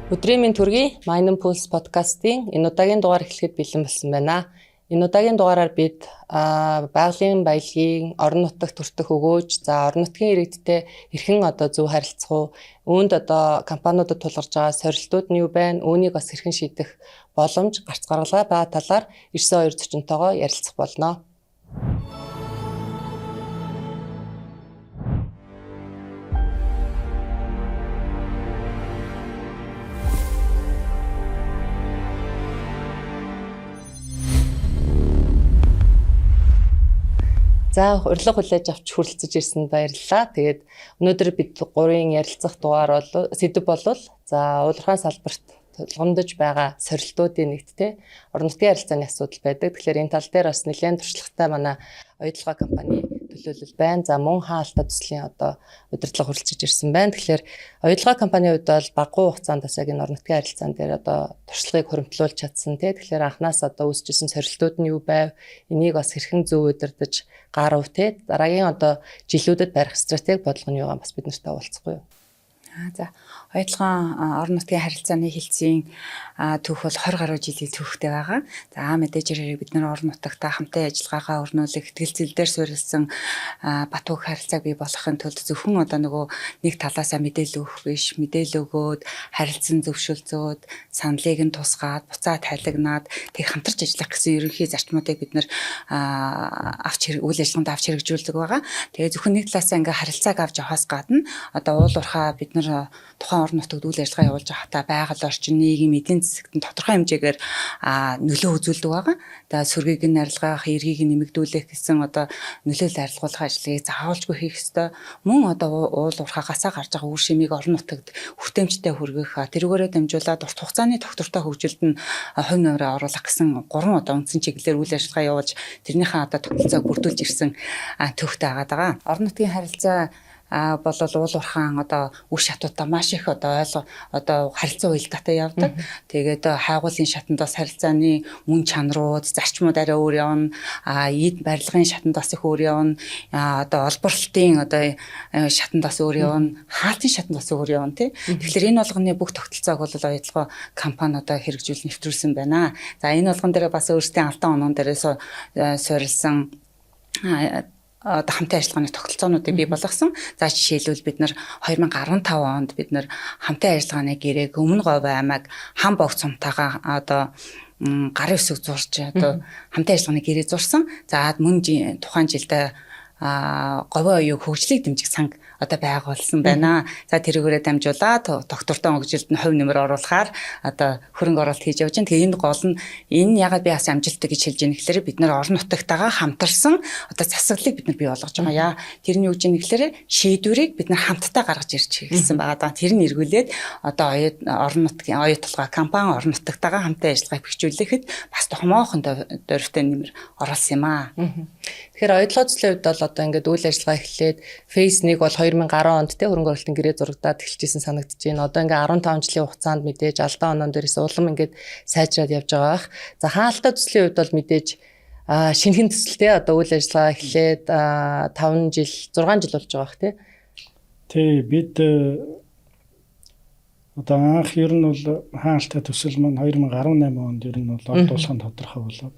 Өдрийн мэнд төргий Mining Pulse подкастын энэ удаагийн дугаар эхлэхэд бэлэн болсон байна. Энэ удаагийн дугаараар бид байгалийн баялагын орон нутагт хүртэх өгөөж, орон нутгийн иргэдтэй хэрхэн зөв харилцах уу, үүнд компаниудад тулгарч байгаа сорилтууд нь юу байна, үүнийг бас хэрхэн шийдэх боломж гарц гаргалгаа байгаа талаар 92 зочинтойгоо ярилцах болно. За урилга хүлээж авч хүрэлцэж ирсэнд баярлалаа. Тэгээд өнөөдөр бид гурийн ярилцах дугаар сэдэв болвол удирдлагын салбарт тулгамдж байгаа сорилтуудын нэгттэй орон нутгийн харилцааны асуудал байдаг. Тэгэхээр энэ тал дээр бас нэлээд туршлагатай манай оюутлага компани төлөөлөл байна. Мөн хаалттай төслийн удирдлага хүрэлцэж ирсэн байна. Тэгэхээр оюутлага компанийн хувьд бол багагүй хугацаанд яг энэ орон нутгийн харилцаан дээр туршлагыг хуримтлуулж чадсан. Тэгэхээр анханаас үүсчихсэн сорилтууд нь юу байв? Энийг бас хэрхэн зөв удирдах гарав дараагийн жилүүдэд барих стратеги бодлого нь юугаа бас бид нартай уулзахгүй юу? За оюутлагын орон нутгийн харилцааны хэлтсийн түүх бол 20 гаруй жилийн түүхтэй байгаа. За мэдээж хэрэг бид нар орон нутагтаа хамтын ажиллагаагаа өрнүүлэх, сэтгэл зүйн дээр суурилсан бат бөх харилцааг бий болгохын тулд зөвхөн нэг талаасаа мэдээлэл өгөх биш, мэдээлэл өгөөд, харилцан зөвшөлдсөөд, саналыг нь тусгаад, буцаад хайлагнаад тэг хамтарч ажиллах гэсэн ерөнхий зарчмуудыг бид нар үйл ажиллагаанд авч хэрэгжүүлдэг байгаа. Тэгээ зөвхөн нэг талаасаа харилцааг авч явахаас гадна уул уурхай бид нар тухайн орон нутагт үйл ажиллагаа явуулж байхдаа байгаль орчин, нийгэм, эдийн засагт тодорхой хэмжээгээр нөлөө үзүүлдэг байгаа. Сөргийг нь арилгах, эргийг нь нэмэгдүүлэх гэсэн нөлөөлөл арилгуулах ажлыг заавалжгүй хийх ёстой. Мөн уул уурхайгасаа гарч байгаа үр шимийг орон нутагт хүртээмжтэй хүргэх, тэрүүгээрээ дамжуулаад урт хугацааны тогтвортой хөгжилд нь хувь нэмрээ оруулах гэсэн 3 үндсэн чиглэлээр үйл ажиллагаа явуулж тэрнийхээ тогтолцоог бүрдүүлж ирсэн төвхтэй байгаа. Орон нутгийн харилцаа болол уул уурхаан үр шатуудаа маш их харилцаа уялдаатай явдаг. Тэгээд хайгуулын шатандаас харилцааны мөн чанарууд, зарчмууд арай өөр явна. Эд барилгын шатандаас их өөр явна. Олборлолтын шатандаас өөр явна. Хаалтын шатандаас өөр явна тий. Тэгэхээр энэ болгоны бүх тогтолцоог бол оюутлага компаниудаа хэрэгжүүл нэвтрүүлсэн байна. За энэ болгон дээр бас өөрсдийн алтан онон дээрээс суурилсан хамтын ажиллагааны тогтолцоонуудыг бий болгосон. За жишээлбэл бид нар 2015 онд бид нар хамтын ажиллагааны гэрээг Өмнө Говь аймаг хам богц сумтайгаа гарын үсэг зурж хамтын ажиллагааны гэрээ зурсан. За мөн тухайн жилдээ говийн оюун хөгжлийг дэмжих санг байгуулсан байна. За тэрүүгээрээ дамжуулаад доктортой хөгжилд нь хувь нэмэр оруулахаар хөрөнгө оруулалт хийж явж байна. Тэгээ энэ гол нь энэ ягаад би бас амжилттай гэж хэлж байгаа гэхээр бид нар орон нутагтайгаа хамтарсан засаглалыг бид нар бий болгож байгаа. Тэрний үг чинь гэхээр шийдвэрийг бид нар хамтдаа гаргаж ирж хэлсэн байгаа. Тэр нь эргүүлээд орон нутгийн оюутлага компани орон нутагтайгаа хамтын ажиллагааг бэхжүүлэхэд бас томоохон дөрвтэй нэмэр оруулсан юм аа. Тэгэхээр оюутлага төслийн хувьд бол үйл ажиллагаа эхлээд фейс 1 бол 2010 онд хөрөнгө оруулалтын гэрээ зурагдаад эхэлжсэн санагдаж байна. 15 жилийн хугацаанд мэдээж алдаа онон дээрээс улам сайжраад явж байгаа. За хаалттай төслийн хувьд бол мэдээж шинэхэн төсөлтэй үйл ажиллагаа эхлээд 5 жил 6 жил болж байгаа тий. Тий бид анх ер нь бол хаалттай төсөл маань 2018 онд ер нь бол ордуулахын тодорхой болоод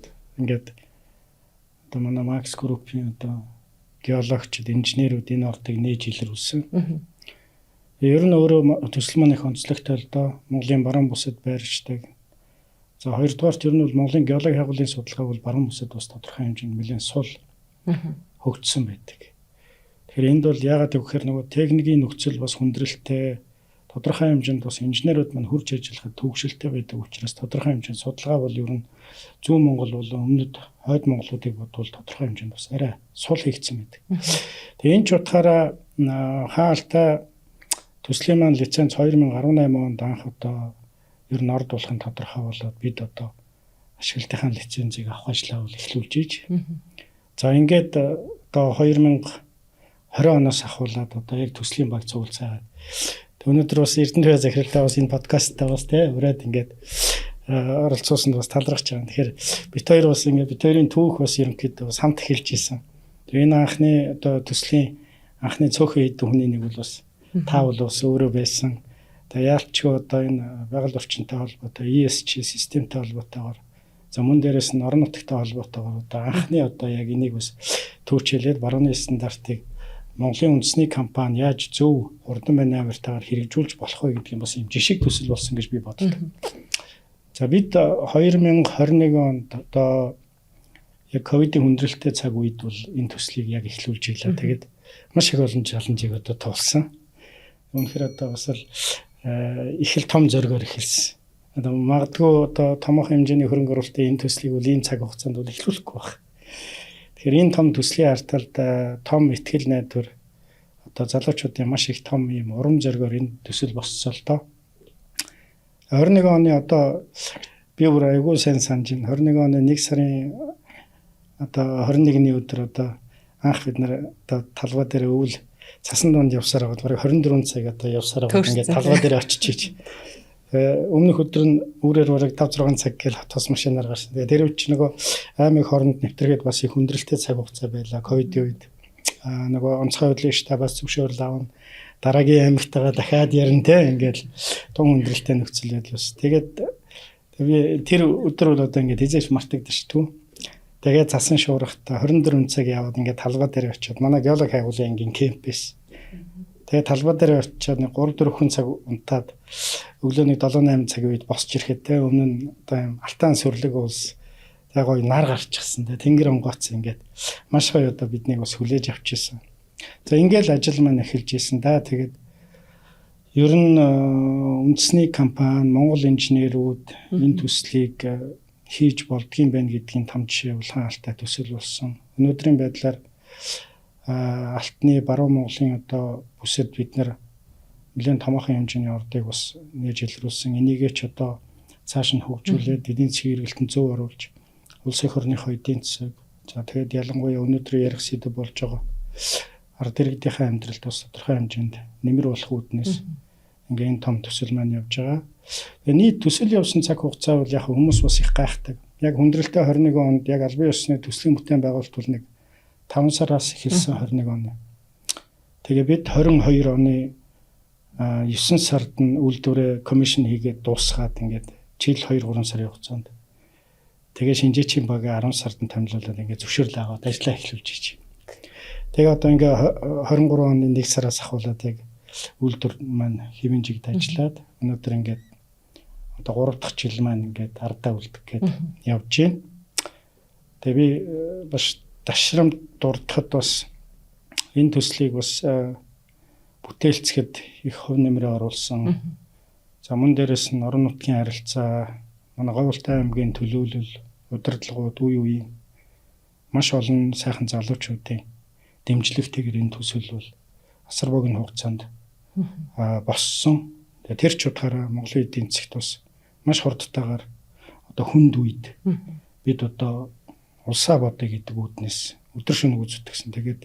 манай Макс группийн геологчид, инженерүүд энэ ордыг нээж илрүүлсэн. Ер нь өөрөө төсөл маань их онцлогтой л доо. Монголын баруун бүсэд байршдаг. За хоёрдугаарт ер нь бол Монголын геологи хагуулын судалгааг бол баруун бүсэд бас тодорхой хэмжээнд нэлээд сул хөгжсөн байдаг. Тэгэхээр энд бол яагаад гэвэл техникийн нөхцөл бас хүндрэлтэй, тодорхой хэмжээнд бас инженерүүд маань хурж ажиллахад төвөгшөлтэй байдаг учраас тодорхой хэмжээнд судалгаа бол ер нь зүүн Монгол бол өмнөд хойд Монголуудыг бодвол тодорхой хэмжээнд бас арай сул хийгдсэн байдаг. Тэгээ энэ ч утгаараа хаалттай төслийн маань лиценз 2018 онд анх ер нь орд болохын тодорхой болоод бид ашиглалтынхаа лицензийг авах ажлаа эхлүүлж ийж. За ингээд 2020 оноос ахуулаад яг төслийн баг цуглацаагаад өнөөдөр бас Эрдэнэт бай захиралтай бас энэ подкасттай бас ураад ингээд оролцуулсанд бас талархаж байгаа. Тэгэхээр бид хоёр бас ингээд бид хоёрын түүх бас ерөнхийдөө бас хамт эхэлж ийсэн. Тэгээ энэ анхны төслийн анхны цөөхөн хэдэн хүний нэг бол бас та бол бас өөрөө байсан. Тэгээ яалтчгүй одоо энэ байгаль орчинтой холбоотой ESG системтэй холбоотойгоор за мөн дээрээс нь орон нутгтай холбоотойгоор одоо анхны одоо яг энийг бас төвчээлээд барууны стандартыг Монголын үндэсний компани яаж зөв хурдан маневртайгаар хэрэгжүүлж болох вэ гэдгийг бас юм жишг төсөл болсон гэж би боддог. За бид 2021 онд одоо яг ковидын хүндрэлтэй цаг үед бол энэ төслийг яг эхлүүлж ийлээ. Тэгээд маш их олон чаленжийг одоо туулсан. Үнэхээр одоо бас л их л том зоригоор эхэлсэн. Одоо магадгүй одоо томоохон хэмжээний хөрөнгө оруулалтын энэ төслийг бол ийм цаг хугацаанд бол эхлүүлэхгүй байна. Тэгэхээр энэ том төслийн арталд том ихтгэл найдвар одоо залуучуудын маш их том ийм урам зоригоор энэ төсөл болцсон л доо. 21 оны одоо би бүр айгүй сайн санаж байна. 21 оны 1 сарын одоо 21-ний өдөр одоо анх бид нар одоо талбай дээр өвөл цасан дунд явсаар байгаа. Бараг 24 цаг одоо явсаар байгаа. Ингээд талбай дээр очиж ийж. Өмнөх өдөр нь үүрээр бараг 5-6 цаг гээл хатас машинаар гарсан. Тэгээ тэр үуч нөгөө аймаг хооронд нэвтэргээд бас их хүндрэлтэй цаг хугацаа байлаа ковидын үед. Нөгөө онцгой хөдөлгөөний штабаас зөвшөөрөл авна. Дараагийн аймагтайгаа дахиад ярина те ингээд тун хүндрэлтэй нөхцөл байдал бас. Тэгээд би тэр өдөр бол одоо ингээд хизээч мартагдаж шүү. Тэгээд цасан шуурхтаа 24 цаг яваад ингээд талбай дээр очиод манай геолог хайгуулын ангийн кемпэс. Тэгээд талбай дээр очиод 3-4 хүн цаг унтаад өглөөний 7-8 цагийн үед босч ирэхэд те өмнө нь одоо юм алтан сүрлэг уулс тэг гоё нар гарчихсан те тэнгэр онгооц ингээд маш гоё одоо биднийг бас хүлээж авчихсан. За ингээл ажил маань эхэлж исэн да. Тэгээд ер нь үндэсний компани Монгол инженерүүд энэ төслийг хийж болдгийм байх гэдгийн том жишээ улаан алтай төсөл болсон. Өнөөдрийн байдлаар алтны баруун Монголын одоо бүсэд бид нэр нэлээд томоохон хэмжээний ордыг бас нээж илрүүлсэн. Энийгээ ч одоо цааш нь хөгжүүлээд эдийн засгийн эргэлтэнд зөв оруулж улс их орныхоо эдийн засаг за тэгээд ялангуяа өнөөдөр ярих сэдэв болж байгаа ард иргэдийнхээ амьдралд бас тодорхой хэмжээнд нэмэр болох үүднээс ингээ энэ том төсөл маань явж байгаа. Нийт төсөл явсан цаг хугацаа бол яг хүмүүс бас их гайхдаг. Яг хүндрэлтэй 21 онд яг албан ёсны төслийн бүтээн байгуулалт бол нэг 5 сараас эхэлсэн 21 оны. Тэгээ бид 22 оны 9 сард нь үйлдвэрээ комисшн хийгээд дуусгаад ингээд жил 2-3 сарын хугацаанд тэгээ шинжээчийн багийн 10 сард нь томилуулаад ингээд зөвшөөрөл аваад ажиллаа эхлүүлж ийж. Тэгээ одоо ингээ 23 оны 1 сараас ахуулаад яг үйлдвэр маань хэвэн жигд ажиллаад өнөөдөр ингээд одоо 3 дахь жил маань ингээд ардаа үлдэх гээд явж байна. Тэгээ би бас дашрамд дурдхад бас энэ төслийг бас бүтээлцэхэд их хөв нэмрээ оруулсан. За мөн дээрээс нь орон нутгийн харилцаа, манай Говьлтай аймгийн төлөөлөл, удирдлагууд үе үеийн маш олон сайхан залуучуудын дэмжлэгтэйгээр энэ төсөл бол асар богино хугацаанд боссон. Тэр ч утгаараа Монголын эдийн засгт бас маш хурдтайгаар одоо хүнд үед бид одоо улсаа бодъё гэдэг үүднээс өдөр шөнө үзүүлдэгсэн. Тэгээд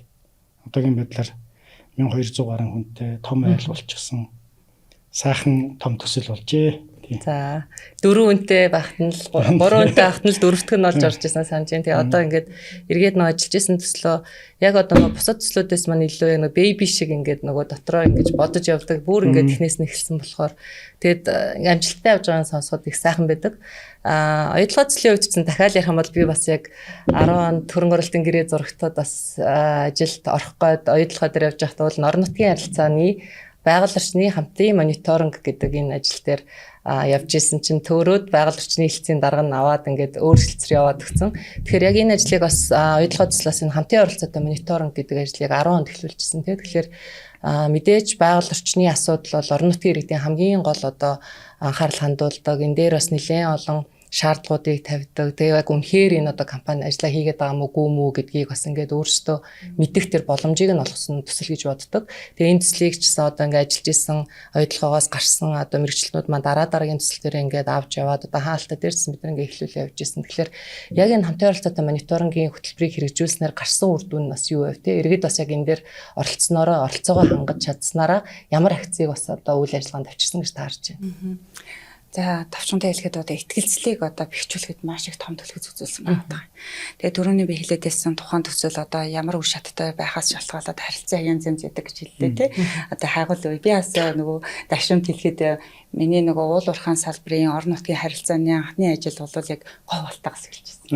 одоогийн байдлаар 1200 гаруй хүнтэй том айл болчихсон. Сайхан том төсөл болжээ. За 4 хүнтэй багт нь 3 хүнтэй багт нь 4-р нь олж орж исэн санаж байна. Тэгээ одоо ингээд эргээд нөө ажиллаж исэн төслөө яг одоо нөө бусад төслүүдээс маань илүү яг нөө бэби шиг ингээд нөгөө дотроо ингэж бодож явдаг. Бүр ингээд технээс нь эхэлсэн болохоор тэгээд амжилттай явж байгаа сонсоход их сайхан байдаг. Оюутлага төслийн үед чинь дахиад ярих юм бол би бас яг 10 онд хөрөнгө оруулалтын гэрээ зурагтад бас ажилд орох гээд оюутлага дээр явж байхдаа бол орон нутгийн харилцааны байгаль орчны хамтын мониторинг гэдэг энэ ажил дээр явж исэн чинь төөрөөд байгаль орчны хэлтсийн дарга нь аваад ингээд өөрчлөлтөөр яваад өгсөн. Тэгэхээр яг энэ ажлыг бас оюутлага төслөөс энэ хамтын оролцоотой мониторинг гэдэг ажлыг 10 онд эхлүүлчихсэн. Тэгэхээр мэдээж байгаль орчны асуудал бол орон нутгийн иргэдийн хамгийн гол одоо анхаарал хандуулдаг. Энэ дээр бас нэлээд олон шаардлагуудыг тавьдаг. Тэгээ яг үнэхээр энэ одоо компани ажиллаа хийгээд байгаа мó гүү мүү гэдгийг бас ингээд өөрсдөө мэдэх тэр боломжийг нь олгосон төсөл гэж боддог. Тэгээ энэ төслийг ч гэсэн одоо ингээд ажиллаж исэн оюутлагаас гарсан одоо мэрэгчлэнүүд маань дараагийн төслөөр ингээд авч яваад одоо хаалтаа дээрсэн бид ингээд эхлүүлээ явж исэн. Тэгэхээр яг энэ хамтын оролцоотой мониторингийн хөтөлбөрийг хэрэгжүүлснээр гарсан үр дүн нь бас юу вэ те? Иргэд бас яг энэ дээр оролцоогоо хангаж чадсанараа ямар акцийг бас одоо үйл ажиллагаанд авчирсан гэж таарч байна. За давчантай хэлэхэд одоо ихтгэлцлийг одоо бэхжүүлэхэд маш их том төлөв үзүүлсэн байна. Тэгээ түрүүний би хэлээд байсан тухайн төсөл одоо ямар үе шаттай байхаас шалтгаалаад харилцаа янз янз яадаг гэж хэллээ тий. Одоо хайгуул би бас нөгөө дашрамт хэлэхэд миний нөгөө уул уурхайн салбарын орон нутгийн харилцааны анхны ажил бол яг говьалтаагаас эхэлжсэн.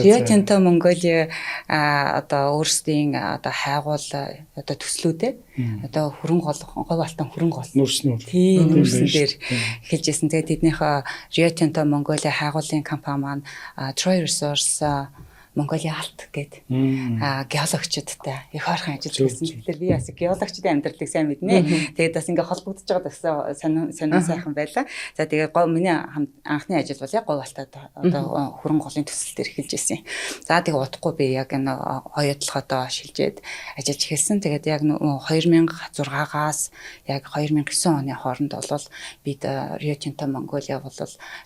Rio Tinto Mongolia одоо өөрсдийн одоо хайгуул одоо төслүүдээ одоо говьалтан хөрөнгө гол нүрснүр. Тийм нүрсэн дээр эхэлжсэн. Тэгээд тэднийхээ Rio Tinto Mongolia хайгуулын компани маань Troy Resource Mongolia алт гэдэг геологчдтай их ойрхон ажиллаж байсан. Тэгэхээр би бас геологчдын амьдралыг сайн мэднэ. Тэгээд бас ингээ холбогдож байгаа гэсэн сонин сайхан байлаа. За тэгээд миний анхны ажил бол яг говьалтад одоо хөрөнгө голын төсөл дээр эхэлж ирсэн. За тэгээд удахгүй би яг энэ хоёудлогоо шилжээд ажиллаж эхэлсэн. Тэгээд яг 2006-аас яг 2009 оны хооронд бол бид Rio Tinto Mongolia бол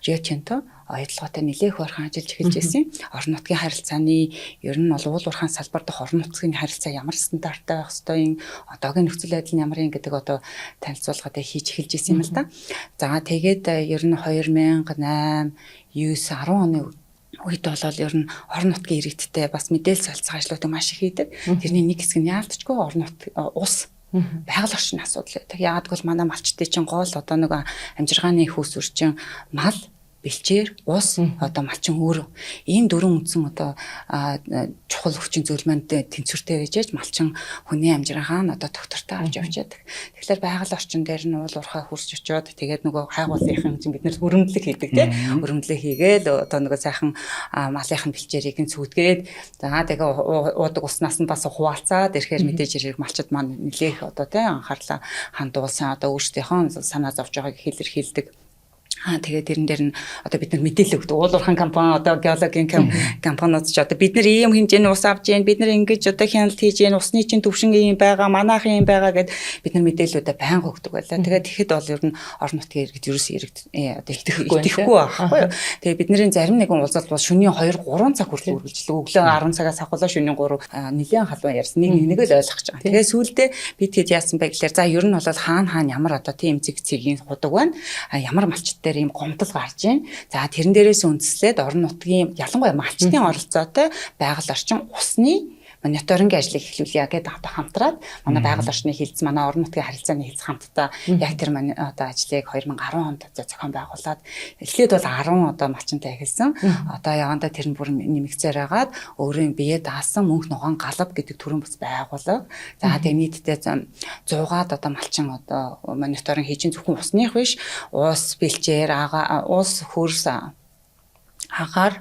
Rio Tinto оюутлоготой нэлээх хөрхэн ажиллаж эхэлж байсан. Орон нутгийн харилцааны ер нь бол уул уурхайн салбар дахь орон нутгийн харилцаа ямар стандарттай байх ёстой юм, одоогийн нөхцөл байдал нь ямар юм гэдэг одоо танилцуулгаатай хийж эхэлж байсан юм л да. За тэгээд ер нь 2008, 9, 10 оны үед болол ер нь орон нутгийн иргэдтэй бас мэдээлэл солилцох ажлуудыг маш их хийдэг. Тэрний нэг хэсэг нь яалтчгүй орон нут ус байгаль орчны асуудал байдаг. Яагаад гэвэл манай малчдын чинь гол одоо нэг амжиргааны их ус үрчин мал бэлчээр ус одоо малчин өөр ийм дөрвөн үндсэн одоо чухал хүчин зүйл маань тэнцвэртэй байж малчин хүний амжиргаан одоо доктортой авч явж яадаг. Тэгэхээр байгаль орчин дээр нь уул уурхай хурж очиод тэгээд нөгөө хайгуулынхын чинь бид нэр өрөмдлөг хийдэг тийм өрөмдлөг хийгээд одоо нөгөө сайхан малынхын бэлчээрийг нь сүйдгээд за тэгээ уудаг уснаас нь бас хуваалцаад ирэхээр мэдээж ирэх малчид маань нэлээх одоо тийм анхаарлаа хандуулсан одоо өөрсдийнхөө санаа зовж байгааг илэрхийлдэг. Тэгээд тэрэн дээр нь одоо бид нар мэдээлэл өгдөг. Уул уурхайн компани одоо геологийн компаниуд ч одоо бид нар ийм хэмжээний ус авч जैन бид нар ингэж одоо хяналт хийж जैन усны чинь төвшин ийм байгаа манайх ийм байгаа гэд бид нар мэдээллүүдээ байнга өгдөг байлаа. Тэгээд тэгэхэд бол ер нь орон нутгийн иргэд ерөөсөө одоо итгэхгүй байхгүй юу. Тэгээд бидний зарим нэгэн уулзалт бол шөнийн 2-3 цаг хүртэл үргэлжлэв. Өглөө 10 цагаас ахвалаа шөнийн 3 нэлээд халуун ярьсан. Нэг л ойлгож байгаа. Тэгээд сүүлдээ бид хэд яасан бэ гэхээр за ер нь бол хаана ямар одоо тийм цэгийн худаг байна. Ямар малчттай ийм гомдол гарч ийн. За тэрэн дээрээс үндэслээд орон нутгийн ялангуяа малчтын оролцоотой байгаль орчин усны мониторингийн ажлыг эхлүүлье гэдэг одоо хамтраад манай байгаль орчны хилцэн манай орон нутгийн харилцааны хилцэн хамтдаа яг тэр одоо ажлыг 2010 онд зохион байгуулад эхлээд бол 10 одоо малчинтай эхэлсэн. Одоо явандаа тэр нь бүр нэмэгцээр хагаад өөрийн бие даасан мөнх ногоон галав гэдэг төрөн бас байгуулав. За тэгээ нийтдээ 100-аад одоо малчин одоо мониторинг хийж зөвхөн усных биш ус бэлчээр ус хөрс агаар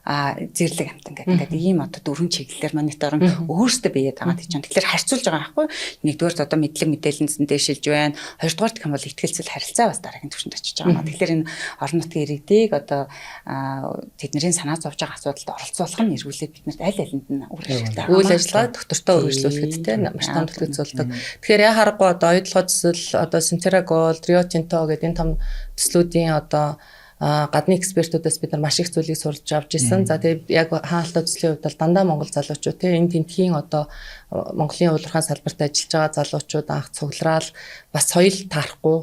зэрлэг амтан гэдэг ийм одоо дөрвөн чиглэлээр мониторинг өөрсдөө биед байгаа гэж байна. Тэгэхээр харьцуулж байгаа байхгүй. Нэгдүгээр одоо мэдлэг мэдээлэлнээс дэшилж байна. Хоёрдугаар гэх юм бол ихтгэлцэл харилцаа бас дараагийн түвшинд очиж байгаа. Тэгэхээр энэ орон нутгийн иргэдийг одоо тэдний санаа зовж байгаа асуудалд оролцуулах нь эргүүлээд биднэрт аль алинд нь үр ашигтай. Үйл ажиллагаа доктортой үргэлжлүүлэхэд те маш том төлөв үзүүлдэг. Тэгэхээр яа харахгүй одоо оюутлогоо төсөл одоо Centera Gold, Rio Tinto гэдэг энэ том төслүүдийн одоо гадны экспертүүдээс бид нар маш их зүйлийг сурч авч ирсэн. За тэгээд яг хаалттай төслийн хувьд бол дандаа монгол залуучууд тийм энэ тентхийн одоо Монголын уул уурхайн салбарт ажиллаж байгаа залуучууд анх цуглараад бас соёл таарахгүй,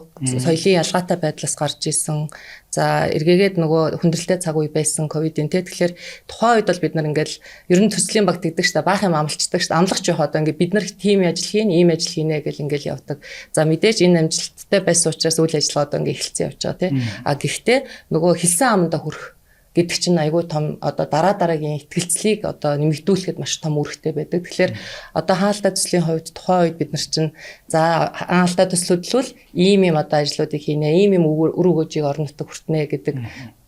соёлын ялгаатай байдлаас гарч ирсэн. За эргээгээд нөгөө хүндрэлтэй цаг үе байсан ковидын тэгэхээр тухайн үед бол бид нар ингээл ер нь төслийн баг тэгдэг штэ баах юм амлцдаг штэ амлагч явах одоо ингээд бид нар тийм ажил хийн, ийм ажил хийнэ гэл ингээл явдаг. За мэдээж энэ амжилттай байсан учраас үйл ажиллагаа одоо ингээд эхэлсэн явж байгаа тийм. Гэхдээ нөгөө хэлсэн аманда хүрэх гэдэг чинь айгүй том одоо дараагийн ихтгэлцлийг одоо нэмэгдүүлэхэд маш том үүрэгтэй байдаг. Тэгэхээр одоо хаалттай төслийн хувьд тухайн үед бид нар чинь за хаалттай төслөдлөл ийм юм одоо ажлуудыг хийнэ, ийм юм үр өгөөжийг орон нутаг хүртнэ гэдэг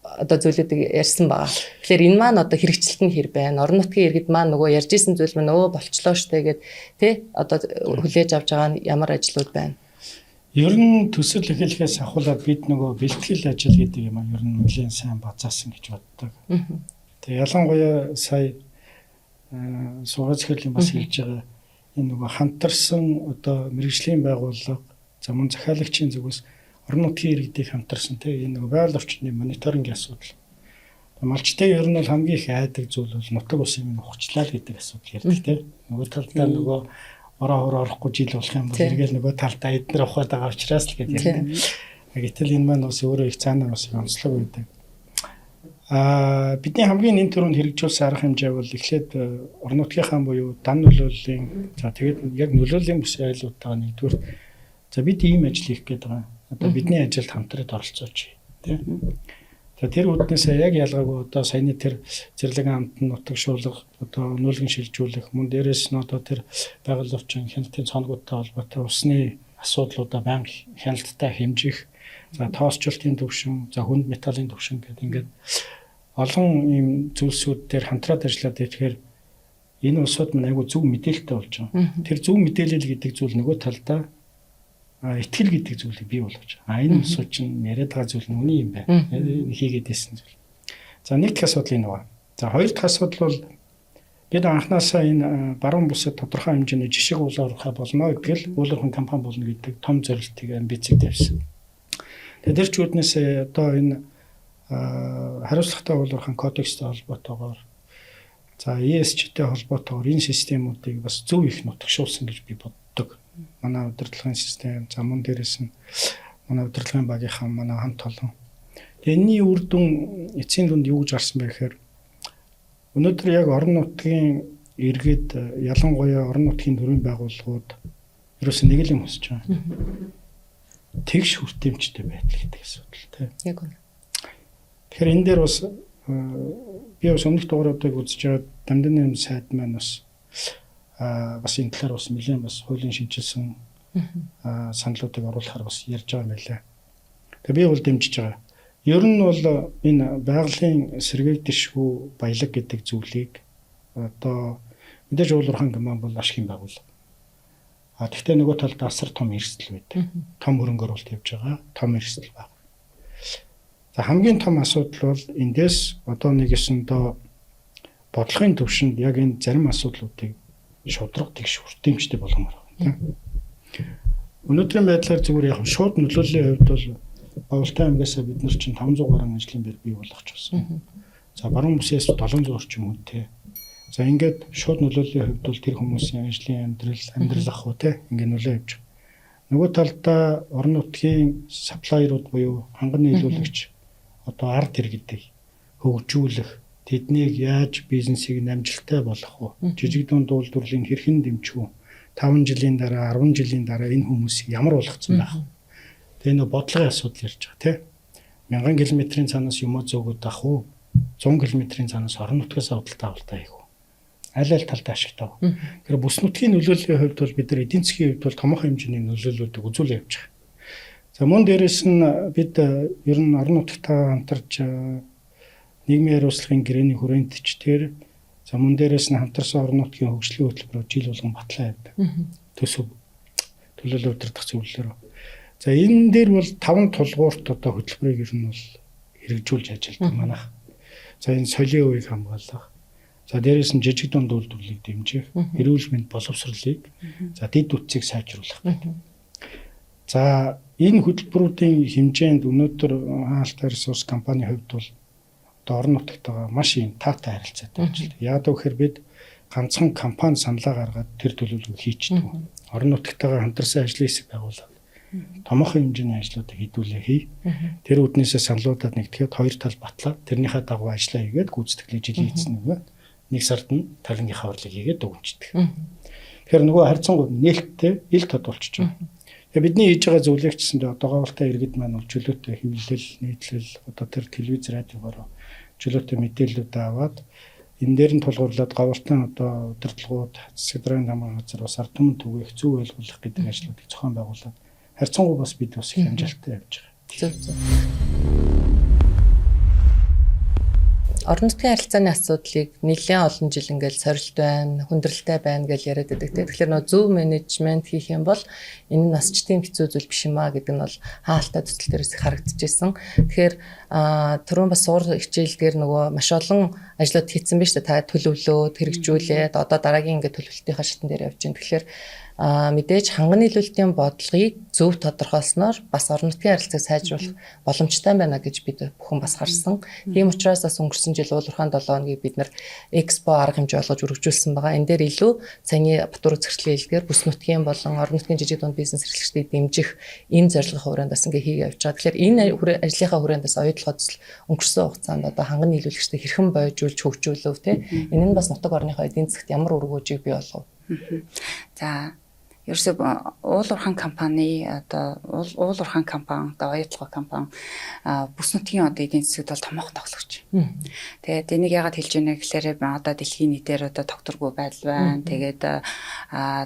одоо зүйлүүдийг ярьсан байгаа. Тэгэхээр энэ маань одоо хэрэгжилт нь хэр байна? Орон нутгийн иргэд маань нөгөө ярьж исэн зүйл маань болчлоо штэ гэд тий одоо хүлээж авч байгаа нь ямар ажлууд байна? Ер нь төсөл эхлэхээс ахуулаад бид нөгөө бэлтгэл ажил гэдэг юм а ер нь нэлээд сайн базаасан гэж боддог. Тэгээ ялангуяа сая сургац хэллийн бас хэлж байгаа энэ нөгөө хамтарсан одоо мэрэгжлийн байгууллага замун захиалагчийн зүгээс орон нутгийн иргэдийг хамтарсан тэгээ энэ нөгөө байгаль орчны мониторингийн асуудал. Малчтай ер нь бол хамгийн их айдаг зүйл бол нутаг усын ухчлаа гэдэг асуудал ярьдаг тийм. Нөгөө талдаа нөгөө ороо орохгүй жил болох юм бол эргээл нөгөө талдаа эднэр ухаад байгаа учраас л гэдэг юм. Гэтэл энэ маань бас өөрөө их цаанаа бас онцлог байдаг. Бидний хамгийн энэ төрөнд хэрэгжүүлсэн арга хэмжээ бол эхлээд орон нутгийнхаа буюу дан нөлөөллийн за тэгээд яг нөлөөллийн бүс айлуудтайгаа нэгдүгээр за бид ийм ажил хийх гээд байгаа. Одоо бидний ажилд хамтраад оролцооч тий. За тэр үднээсээ яг ялгаагүй одоо саяны тэр зэрлэг амтны нутагшуулга одоо нүүлгэн шилжүүлэх мөн дээрээс нь одоо тэр байгаль орчин хяналтын цоногудтай холбоотой усны асуудлуудаа байнга хяналттай хэмжих за тоосчлтын төвшин за хүнд металлын төвшин гэдэг ингээд олон ийм зүйлсүүд дээр хамтраад ажиллаад ирэхээр энэ улсууд маань айгүй зөв мэдээлэлтэй болж байгаа. Тэр зөв мэдээлэл гэдэг зүйл нөгөө талдаа итгэл гэдэг зүйлийг бий болгож байгаа. Энэ улсууд чинь яриад байгаа зүйл нь үний юм байна. Хийгээд байсан зүйл. За нэг дахь асуудал энэ байна. За хоёр дахь асуудал бол бид анхнаасаа энэ баруун бүсэд тодорхой хэмжээний жишг уулуурхаа болно гэдгээл уулуурхан компани болно гэдэг том зорилтыг амбицыг тавьсан. Тэр ч үднээс одоо энэ хариуцлагатай уулуурхан кодекстэй холбоотойгоор за ESG-тэй холбоотойгоор энэ системүүдийг бас зөв их нутагшуулсан гэж би боддог. Манай удирдлагын систем, за мөн дээрээс нь манай удирдлагын багийнхан манай хамт олон. Энэний үр дүн эцсийн дүнд юу гэж гарсан бэ гэхээр өнөөдөр яг орон нутгийн иргэд ялангуяа орон нутгийн төрийн байгууллагууд ерөөсөө нэг л юм хүсэж байгаа. Тэгш хүртээмжтэй байдал гэдэг асуудал тийм. Яг үнэ. Тэгэхээр энэ дээр бас би бас өмнөх дугааруудыг үзэж байгаа дамжин нэм сайд маань бас энэ талаар бас нэлээд бас хуулийн шинжилсэн саналуудыг оруулахаар бас ярьж байгаа юм байлаа. Тэгээ би бол дэмжиж байгаа. Ер нь бол энэ байгалийн сэргээгдэшгүй баялаг гэдэг зүйлийг одоо мэдээж уулуурхан компани бол ашигын байгууллага. Гэхдээ нөгөө талд асар том эрсдэл байдаг. Том хөрөнгө оруулалт явж байгаа. Том эрсдэл байна. За хамгийн том асуудал бол эндээс одоо нэгэсэндээ бодлогын төвшөнд яг энэ зарим асуудлуудыг шудраг тэгш хүртээмжтэй болгомоор байна. Өнөөдрийн байдлаар зүгээр яг шууд нөлөөллийн хувьд бол Бовлтай аймгаас бид нар чинь 500 гаруй ажлын байр бий болгочихсон. За баруун бүсээс 700 орчим хүнтэй. За ингээд шууд нөлөөллийн хувьд бол тэр хүмүүсийн ажлын амьдрал ах уу те ингээд нөлөө явж байгаа. Нөгөө талдаа орон нутгийн саплайерууд буюу ханган нийлүүлэгч одоо ард иргэдэг хөгжүүлэх тэднийг яаж бизнесийг амжилттай болгох вэ? Жижиг дунд үйлдвэрлэлийн хэрхэн дэмжих вэ? 5 жилийн дараа 10 жилийн дараа энэ хүмүүсийг ямар болгоцсон байх вэ? Тэгээ нөө бодлогын асуудал ярьж байгаа тийм. 1000 км-ийн цаанаас юмаа зөөгöd ах уу? 100 км-ийн цаанаас орон нутгаас авалтаа авалтаа хийх үү? Аль талдаа ашигтай вэ? Тэгэхээр бүс нутгийн нөлөөллийн хувьд бол бид нар эдийн засгийн хувьд бол томоохон хэмжээний нөлөөллүүдийг үзүүлж явж байгаа. За мөн дээрэс нь бид ер нь орон нутгатаа хамтарч нийгмийн хариуцлагын гэрээний хүрээндчдэр за мөн дээрэс нь хамтарсан орон нутгийн хөгжлийн хөтөлбөрөөр жил болгон батлан явдаг. Төсөв төлөөлөл удирдах зөвлөлөөр. За энэ дээр бол 5 тулгуурт одоо хөтөлбөрийг ер нь бол хэрэгжүүлж ажилладаг манайх. За энэ соёлын үеийг хамгаалах. За дээрээс нь жижиг дунд үйлдвэрлэлийг дэмжих, эрүүл мэнд боловсролыг за дэд үтцийг сайжруулах гэдэг. За энэ хөтөлбөрүүдийн хэмжээнд өнөөдөр хаалттай ресурс компанийн хувьд бол одоо орон нутгатайгаа маш юм таатай харилцаатай ажилладаг. Яг гэхээр бид ганцхан компани саналаа гаргаад тэр төлөвлөгөө хийчихдэг. Орон нутгатайгаа хамтарсан ажлын хэсэг байгуулаад томоохон хэмжээний ажлуудыг хэдүүлээ хий. Тэр үднээсээ саналуудад нэгтгэхэд хоёр тал батлаад тэрнийхээ дагуу ажиллаа хийгээд гүйцэтгэлээ жилийн эцэст нэг сард нь талангийнхаа хурлыг хийгээд өгчдөг. Тэгэхээр нөгөө харьцангуй нээлттэй ил тодулчихж байгаа. Тэгээ бидний хийж байгаа зүйлийг ч гэсэндээ одоо говьлтай иргэд маань бол чөлөөтэй хэвлэл, нийтлэл одоо тэр телевиз радиогоор чөлөөтэй мэдээлэлүүд аваад энэ дээр нь тулгуурлаад говьлтын одоо удирдлагууд, сэдрийн хамгаалах газар бас ард түмэн түгээх зөв ойлгуулах гэдэг ажлуудыг зохион байгуулад харьцангуй бас бид бас их амжилттай явж байгаа. Зөв зөв. Орон нутгийн харилцааны асуудлыг нэлээд олон жил ингээл сорилт байна, хүндрэлтэй байна гэж яриад байдаг. Тэгэхээр нөө зөв менежмент хийх юм бол энэ нь бас ч тийм хэцүү зүйл биш юм аа гэдэг нь бол хаалттай төсөл дээрээс их харагдчихжээ. Тэгэхээр түрүүн бас суур хичээлдгээр нөгөө маш олон ажлууд хийсэн биз дээ. Та төлөвлөөд хэрэгжүүлээд одоо дараагийн ингээд төлөвлөлтийнхаа шатн дээр явж байна. Тэгэхээр мэдээж ханган нийлүүлэлтийн бодлогыг зөв тодорхойлсноор бас орон нутгийн харилцааг сайжруулах боломжтой байна гэж бид бүхэн бас харсан. Тийм учраас бас өнгөрсөн өнгөрсөн жил уулуурхаан 7 хоногийг бид нар экспо арга хэмжээ болгож үргэлжлүүлсэн байгаа. Энэ дээр илүү саяны Батбүрэг зөрчлийн хэлдгээр бүс нутгийн болон орон нутгийн жижиг дунд бизнес эрхлэгчдийг дэмжих энэ зорилгын хүрээндээс ингээ хийгээ явж байгаа. Тэгэхээр энэ ажлынхаа хүрээндээс оюутлогоо төсөл өнгөрсөн хугацаанд одоо ханган нийлүүлэгчдээ хэрхэн бойжуулж хөгжүүлв те. Энэ нь бас нутаг орныхоо эдийн засгт ямар үр өгөөжийг бий болгов. За ерөөсөө уулуурхаан компани одоо уулуурхаан компани одоо оюутлогоо компани бүс нутгийн одоо эдийн засгт бол томоохон тоглогч. Тэгээд энийг яагаад хэлж байна гэхээр одоо дэлхийн нийтээр одоо тогтворгүй байдал байна. Тэгээд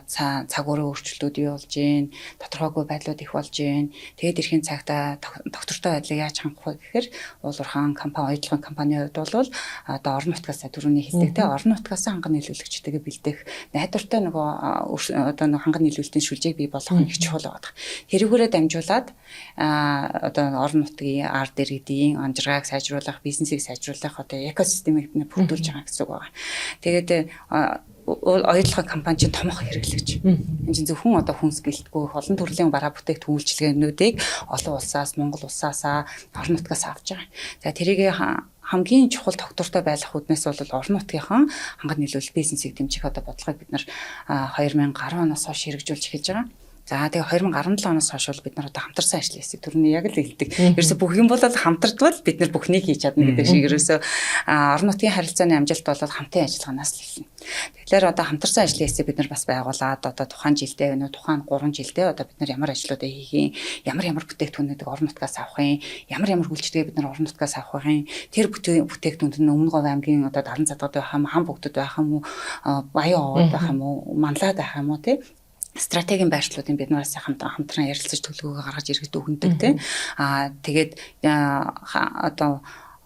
цаг уурын өөрчлөлтүүд юу болж байна? Тодорхойгүй байдлууд их болж байна. Тэгээд эрхийн цагта тогтвортой байдлыг яаж хангах вэ гэхээр уулуурхаан компани, оюутлогын компанийн хувьд бол одоо орон нутгаас түрүүний хэлдэг те орон нутгаас ханган нийлүүлэгчтэйгээ бэлдэх найдвартай нөгөө одоо ханган нийлүүлэлтийн шүлжээг бий болгох нь их чухал байдаг. Тэрүүгээрээ дамжуулаад одоо орон нутгийн ард иргэдийн амжиргааг сайжруулах, бизнесийг сайжруулах одоо экосистемийг бүрдүүлж байгаа гэсэн үг байна. Тэгээд оюутлогын компани чинь томоохон хэрэглэгч. Энэ чинь зөвхөн одоо хүнс гэлтгүй олон төрлийн бараа бүтээгдэхүүн үйлчилгээнүүдийг олон улсаас, Монгол улсаасаа орон нутгаас авч байгаа. За тэрийг хамгийн чухал тогтвортой байх үднээс бол орон нутгийнхаа ханган нийлүүлэлт бизнесийг дэмжих одоо бодлогыг бид нар 2010 оноос хойш хэрэгжүүлж эхэлж байгаа. За тэгээ 2017 оноос хойш бол бид нар одоо хамтарсан ажлын хэсэг төрний яг л хэлдэг. Ерөөсө бүх юм бол хамтардвал бид нар бүхнийг хийж чадна гэдэг шиг ерөөсө орон нутгийн харилцааны амжилт бол хамтын ажиллагаанаас л эхэлнэ. Тэгэхээр одоо хамтарсан ажлын хэсэг бид нар бас байгуулад одоо тухайн жилдээ тухайн 3 жилдээ одоо бид нар ямар ажлуудаа хийх юм, ямар бүтээгдэхүүнүүдийг орон нутгаас авах юм, ямар үйлчлэгээ бид нар орон нутгаас авах юм. Тэр бүтээгдэхүүнд нь Өмнөговь аймгийн одоо Даран Задгад байх юм, Хан бүгдэд байх юм уу, Баян овоод байх юм уу, Манлаад байх юм уу тий стратегийн байршлуудын бид нараас хамтран ярилцаж төлөвлөгөө гаргаж иргэд өгнөдөг тийм тэгээд одоо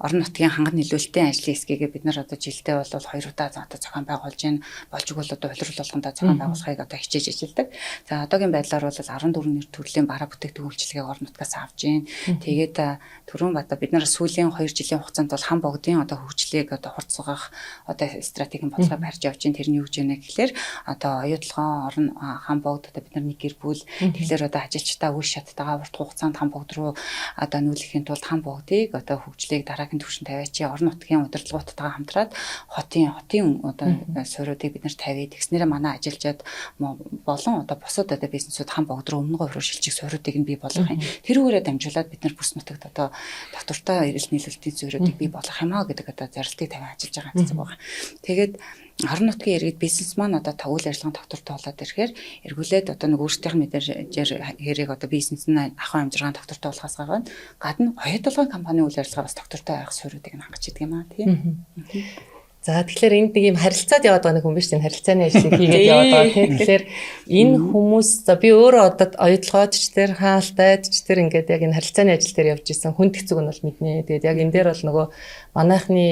орон нутгийн ханган нийлүүлэлтийн ажлын хэсгийг бид нар одоо жилдээ бол 2 удаа одоо зохион байгуулж байна. Болж игэл одоо улирал болгондоо зохион байгуулахыг одоо хичээж ажилладаг. За одоогийн байдлаар бол 14 төрлийн бараа бүтээгдэхүүн үйлчилгээг орон нутгаас авж байна. Тэгээд түрүүн одоо бид нар сүүлийн 2 жилийн хугацаанд бол хан богдын одоо хөгжлийг одоо хурцгах одоо стратегийн бодлого барьж явж байна. Тэр нь юу гэж байна гэхээр одоо оюутлогын орон хан богд одоо бид нар нэг гэр бүл тэгэхээр одоо ажилчдаа үе шаттайгаа урт хугацаанд хан богд руу одоо нүүлэхийн тулд хан богдыг одоо хөгжлийг дараагийн түвшин тавиач орон нутгийн удирдлагуудтайгаа хамтраад хотын одоо суурьуудыг бид нар тавья. Тэгснээрээ манай ажилчид болон одоо бусад одоо бизнесүүд хан богд руу Өмнөговь руу шилжих суурьуудыг нь бий болгох юм. Тэрүүгээрээ дамжуулаад бид нар бүс нутагт одоо доктортой эрэлт нийлүүлэлтийн суурьуудыг бий болгох юм аа гэдэг одоо зорилтыг тавиан ажиллаж байгаа гэсэн үг байна. Тэгээд орон нутгийн иргэд бизнес маань одоо үйл ажиллагааны доктортой болоод ирэхээр эргүүлээд одоо нэг өөрсдийнх нь мэдээж хэрэг одоо бизнес нь ахуйн амжиргааны доктортой болохоос гадна оюутлогын компанийн үйл ажиллагаа бас доктортой байх суурьуудыг нь хангаж идэг юм аа тийм. За тэгэхээр энд нэг юм харилцаад яваад байгаа нэг хүн биш тийм харилцааны ажлыг хийгээд яваад байгаа тийм. Тэгэхээр энэ хүмүүс за би өөрөө одоо оюутлогоодч тэр хаалтайдч тэр ингээд яг энэ харилцааны ажил дээр явж исэн хүн хэцүүг нь бол мэднэ. Тэгээд яг энэ дээр бол нөгөө манайхны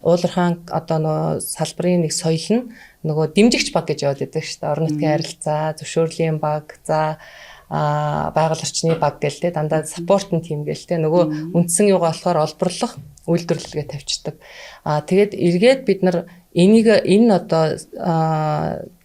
уулуурхаан одоо нөгөө салбарын нэг соёл нь нөгөө дэмжигч баг гэж яваад байдаг шүү дээ. Орон нутгийн харилцаа, зөвшөөрлийн баг, за байгаль орчны баг гээл те дандаа саппортын тим гээл те нөгөө үндсэн юугаа болохоор олборлох үйлдвэрлэгээ тавьчихдаг. Тэгээд эргээд бид нар энэ одоо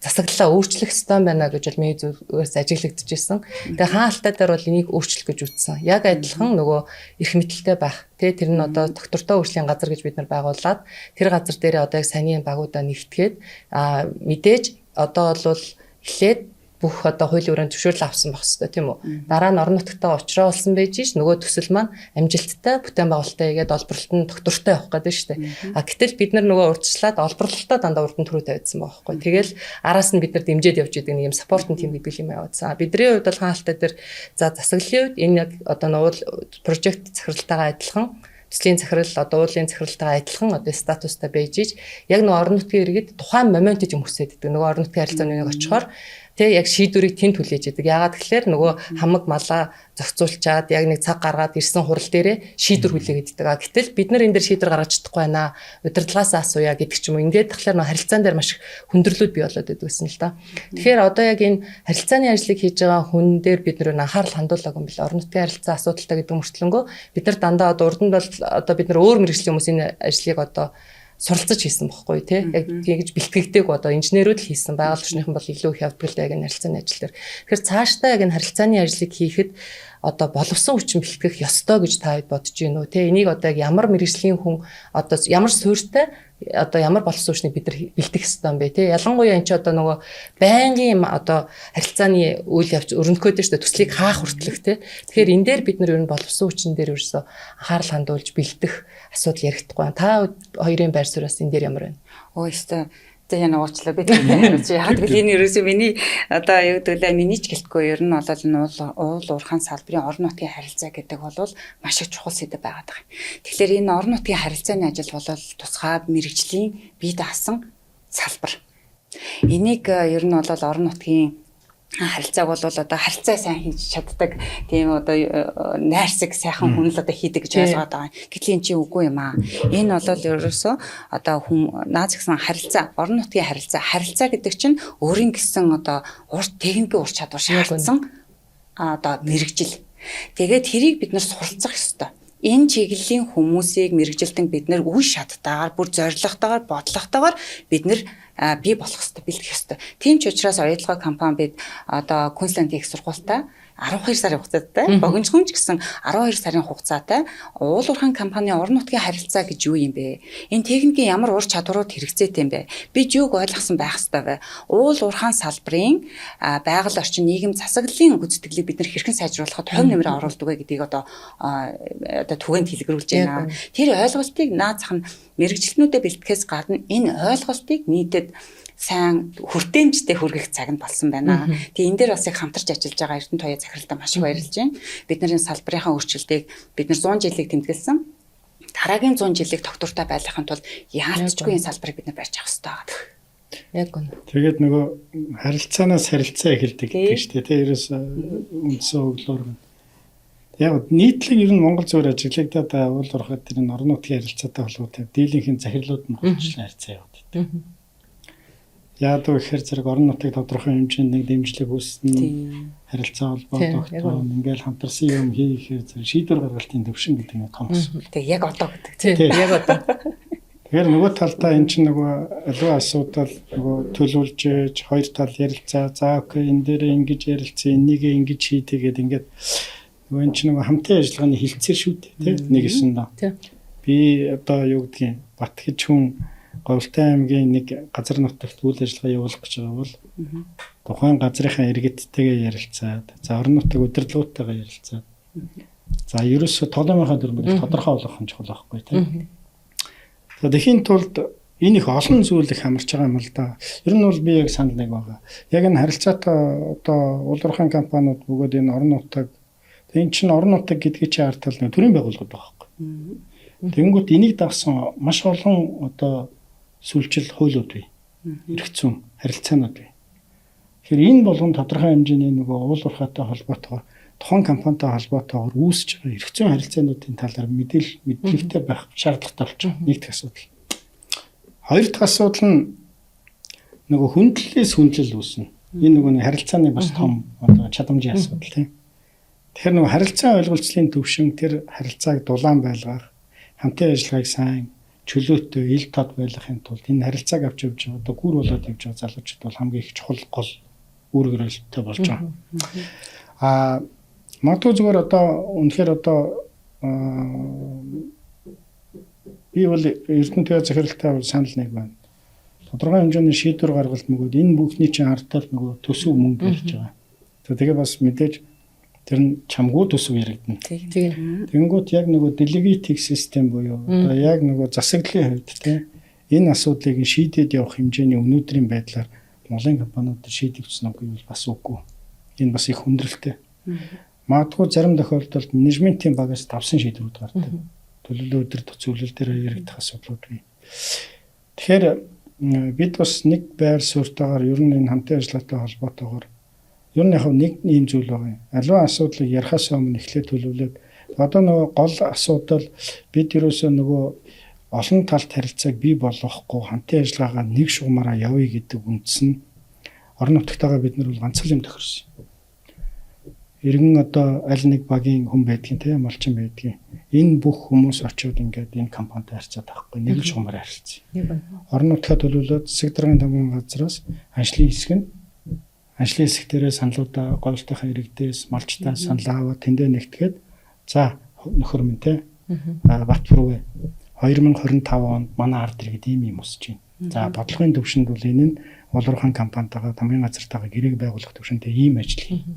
засаглалаа өөрчлөх ёстой байна гэж бол миний зүгээс ажиглагдчихсэн. Тэгээ хаалттай дээр бол энийг өөрчлөх гэж үтсэн. Яг адилхан нөгөө эрх мэдэлтэй байх. Тэр нь одоо доктортой өөрчлөлийн газар гэж бид нар байгуулад тэр газар дээр одоо яг санийн багуудаа нэгтгээд мэдээж одоо бол эхлээд бүх одоо хуулийн өрөөнд зөвшөөрөл авсан байх хэрэгтэй тийм үү. Дараа нь орон нутгатаа уучраа болсон байж ш нөгөө төсөл маань амжилттай бүтээн байгуулалтаа игээд олборлолт нь доктортой явах гэдэг шүү дээ. Гэтэл бид нар нөгөө урдчлаад олборлолтоо дандаа урд нь түрүү тавьдсан байхгүй. Тэгэл араас нь бид нар дэмжиж явж идэг нэг юм саппортын тим гэдэг юм яваадсан. Бидний хувьд бол хаалттай дээр за засаглалын үед энэ яг одоо нөгөө прожект захиралтайгаа адилхан төслийн захирал одоо уулын захиралтайгаа адилхан одоо статустай байж иж яг нөгөө орон нутгийн иргэд тухайн моментд юм хүсээд идэг. Нөгөө орон нутгийн харилцааны нэг очихоор яг шийдвэрийг тэнд хүлээж идэг. Яагаад гэхээр нөгөө хамаг малаа зохицуулчаад яг нэг цаг гаргаад ирсэн хурал дээрээ шийдвэр хүлээгээд идэг. Гэтэл бид нар энэ дээр шийдвэр гаргаж чадахгүй байна. Удирдлагаасаа асууя гэдэг ч юм уу. Ингээд тэгэхээр нөгөө харилцаан дээр маш их хүндрэлүүд бий болоод идэг гэсэн л да. Тэгэхээр одоо яг энэ харилцааны ажлыг хийж байгаа хүн дээр бид нөр анхаарал хандуулаагүй юм бэл. Орон нутгийн харилцаа асуудалтай гэдэг мөртлөнгөө бид нар дандаа одоо урд нь бол одоо бид нар өөр мэргэжлийн хүмүүс энэ ажлыг одоо суралцаж хийсэн бохгүй тий яг тэгж бэлтгэгдээг одоо инженерүүд л хийсэн байгаль орчныхан бол илүү их явдаг л яг энэ харилцааны ажил дээр. Тэгэхээр цаашдаа яг энэ харилцааны ажлыг хийхэд одоо боловсон хүчин бэлтгэх ёстой гэж та хэд бодож байна уу? Тэ энийг одоо ямар мэрэгжлийн хүн одоо ямар суурьтай одоо ямар боловсон хүчнийг бид нар бэлтгэх ёстой юм бэ? Тэ ялангуяа энэ ч одоо нөгөө байнгын одоо харилцааны үйл явц өрнөхөөд шүү дээ төслийг хаах хүртэлх тэ. Тэгэхээр энэ дээр бид нар ер нь боловсон хүчин дээр ерөөсөө анхаарал хандуулж бэлдэх асуудал ярихдаггүй. Та хоёрын байр суурьас энэ дээр ямар байна? Өөстөө яг нуучлаа би тэгээд яг л энэ ерөөсөө миний одоо юу гэдээ миний ч гэлтгүй ер нь бол энэ уул уурхайн салбарын орон нутгийн харилцаа гэдэг бол маш их чухал сэдв байгаад байгаа. Тэгэхээр энэ орон нутгийн харилцааны ажил бол тусгай мэрэгжлийн бие даасан салбар. Энийг ер нь бол орон нутгийн харилцааг бол одоо харилцаа сайн хийж чаддаг тийм одоо найрсаг сайхан хүн л одоо хийдэг гэж ойлгоод байгаа. Гэтэл энэ чинь үгүй юм аа. Энэ бол ерөөсөө одоо хүн наад згсэн харилцаа, орон нутгийн харилцаа гэдэг чинь өөрийн гэсэн одоо урт техникийн ур чадвар шаардсан одоо мэрэгжил. Тэгээд тэрийг бид нар суралцах ёстой. Энэ чиглэлийн хүмүүсийг мэрэгжилтэн бид нэр үе шаттайгаар бүр зоригтойгоор бодлоготойгоор бид нэр бий болох ёстой, бэлдэх ёстой. Тийм ч учраас оюутлогын компани бид одоо Queensland их сургуультай 12 сарын хугацаатай богинохомч гэсэн 12 сарын хугацаатай уул уурхайн компани орон нутгийн харилцаа гэж юу юм бэ? Энэ техникийн ямар ур чадварууд хэрэгцээтэй юм бэ? Бид юуг ойлгосон байх ёстой вэ? Уул уурхайн салбарын байгаль орчин нийгэм засаглалын гүйцэтгэлийг бид нэр хэрхэн сайжруулахад хувь нэмрээ оруулдаг вэ гэдгийг одоо түгэнд хэлгэрүүлж байна. Тэр ойлголтыг наад зах нь мэрэгчлэнүүдэд бэлтгэхээс гадна энэ ойлголтыг нийтэд сайн хүртээмжтэй хүргэх цаг нь болсон байна. Тэгээ энэ дээр бас их хамтарч ажиллаж байгаа Эрдэнэ Туяа захиралтай маш их баярлж байна. Бид нарын салбарынхаа өөрчлөлтийг бид нар 100 жилийг тэмдэглэсэн. Дараагийн 100 жилийг тогтвортой байлгахын тулд яалтчгүй энэ салбарыг бид нар барьж авах хэрэгтэй байна. Яг үнэ. Тэгээд нөгөө харилцаанаас харилцаа эхэлдэг гэдэг чинь тийм ерөөс үндсэн өглөөр байна. Яг нийтлэг ер нь Монгол зөвөр ажиглагдаад уул уурхайд тэр энэ орон нутгийн харилцаатай холбоотой дийлэнхийн захирлууд нь хөгжлөн харилцаа явуулдаг. Яагаад гэхээр зэрэг орон нутгийг тодорхой хэмжээнд нэг дэмжлэг үүснэ, харилцаа холбоо тогтоно, ингээл хамтарсан юм хийхээр зэрэг шийдвэр гаргалтын төвшин гэдэг нь том асуудал. Тэг яг одоо гэдэг. Тийм яг одоо. Тэгэхээр нөгөө талдаа эн чинь нөгөө аливаа асуудал нөгөө төлөвлөж ээж хоёр тал ярилцаа, за окей энэ дээр ингэж ярилцсан, энийг ингэж хийдгээд ингээд нөгөө эн чинь нөгөө хамтын ажиллагааны хилцээр шүү дээ, тийм нэг эсэн доо. Би одоо юу гэдгийг Бат гэж хүн Говьтай аймгийн нэг газар нутагт үйл ажиллагаа явуулах гэж байгаа бол тухайн газрынхаа иргэдтэйгээ ярилцаад, за орон нутаг удирдлагуудтайгаа ярилцаад, за ерөөсө толомынхаа дүрмийг тодорхой болгох нь чухал байхгүй тийм. За тэхийн тулд энэ их олон зүйл их хамарч байгаа юм л да. Ер нь бол би яг санал нэг байгаа. Яг энэ харилцаатай одоо уул уурхайн компаниуд бөгөөд энэ орон нутаг энэ чинь орон нутаг гэдгийг чи хартал нэг төрийн байгууллагууд байгаа байхгүй. Тэнгүүт энийг дагсан маш олон одоо сүлжил хуулиуд бий. Эрх зүйн харилцаанууд бий. Тэгэхээр энэ болгон тодорхой хэмжээний нөгөө уул уурхайтай холбоотойгоор тухайн компанитай холбоотойгоор үүсэж байгаа эрх зүйн харилцаануудын талаар мэдлэгтэй байх шаардлагатай болж байгаа. Нэг дэх асуудал. Хоёр дахь асуудал нь нөгөө хүндлэлээс хүндлэл үүснэ. Энэ нөгөө харилцааны бас том одоо чадамжийн асуудал тийм. Тэгэхээр нөгөө харилцаа ойлголцлын төвшин тэр харилцааг дулаан байлгах, хамтын ажиллагааг сайн чөлөөтэй ил тод байлгахын тулд энэ харилцааг авч явж байгаа одоо гүр болоод явж байгаа залуучууд бол хамгийн их чухал гол үр өгөөлттэй болж байгаа. Магадгүй зүгээр одоо үнэхээр одоо би бол Эрдэнэ Туяа захиралтай санал нэг байна. Тодорхой хэмжээний шийдвэр гаргалт мөгөөд энэ бүхний чинь ардтал нөгөө төсөв мөнгө барьж байгаа. Тэгээ бас мэдээж тэр нь чамгүй төсөв яригдана. Тэнгүүт яг нөгөө делегатив систем буюу одоо яг нөгөө засаглалын хувьд тийм энэ асуудлыг шийдээд явах хэмжээний өнөөдрийн байдлаар Монголын компаниудад шийдэгдсэн үгүй бол бас үгүй. Энэ бас их хүндрэлтэй. Магадгүй зарим тохиолдолд менежментийн багаас давсан шийдвэрүүд гардаг. Төлөвлөлөө өдөр төцөөлөл дээр яригдах асуудлууд бий. Тэгэхээр бид бас нэг байр суурьтайгаар ер нь энэ хамтын ажиллагаатай холбоотойгоор ер нь яг нэг ийм зүйл байгаа юм. Аливаа асуудлыг ярихаас өмнө эхлээд төлөвлөөд одоо нөгөө гол асуудал бид ерөөсөө нөгөө олон талт харилцааг бий болгохгүй хамтын ажиллагаагаа нэг шугамаараа явъя гэдэг үндэс нь орон нутгатайгаа бид нар бол ганцхан юм тохирсон. Иргэн одоо аль нэг багийн хүн байдгийн тийм малчин байдгийн. Энэ бүх хүмүүс очиод ингээд энэ компанитай харьцаад байхгүй нэг шугамаар харилцсан. Орон нутгаа төлөвлөөд засаг даргын тамгын газраас ажлын хэсэг нь ажлын хэсэг дээрээ саналуудаа говьтойхоо иргэдээс малчтаа санал аваад тэндээ нэгтгээд за нөхөр минь те Батбар үе 2025 онд манай ард иргэд ийм өсөж байна. За бодлогын төвшөнд бол энэ нь улуурхан компанитайгаа хамгийн газартайгаа гэрээг байгуулах төвшөнтэй ийм ажил хийнэ.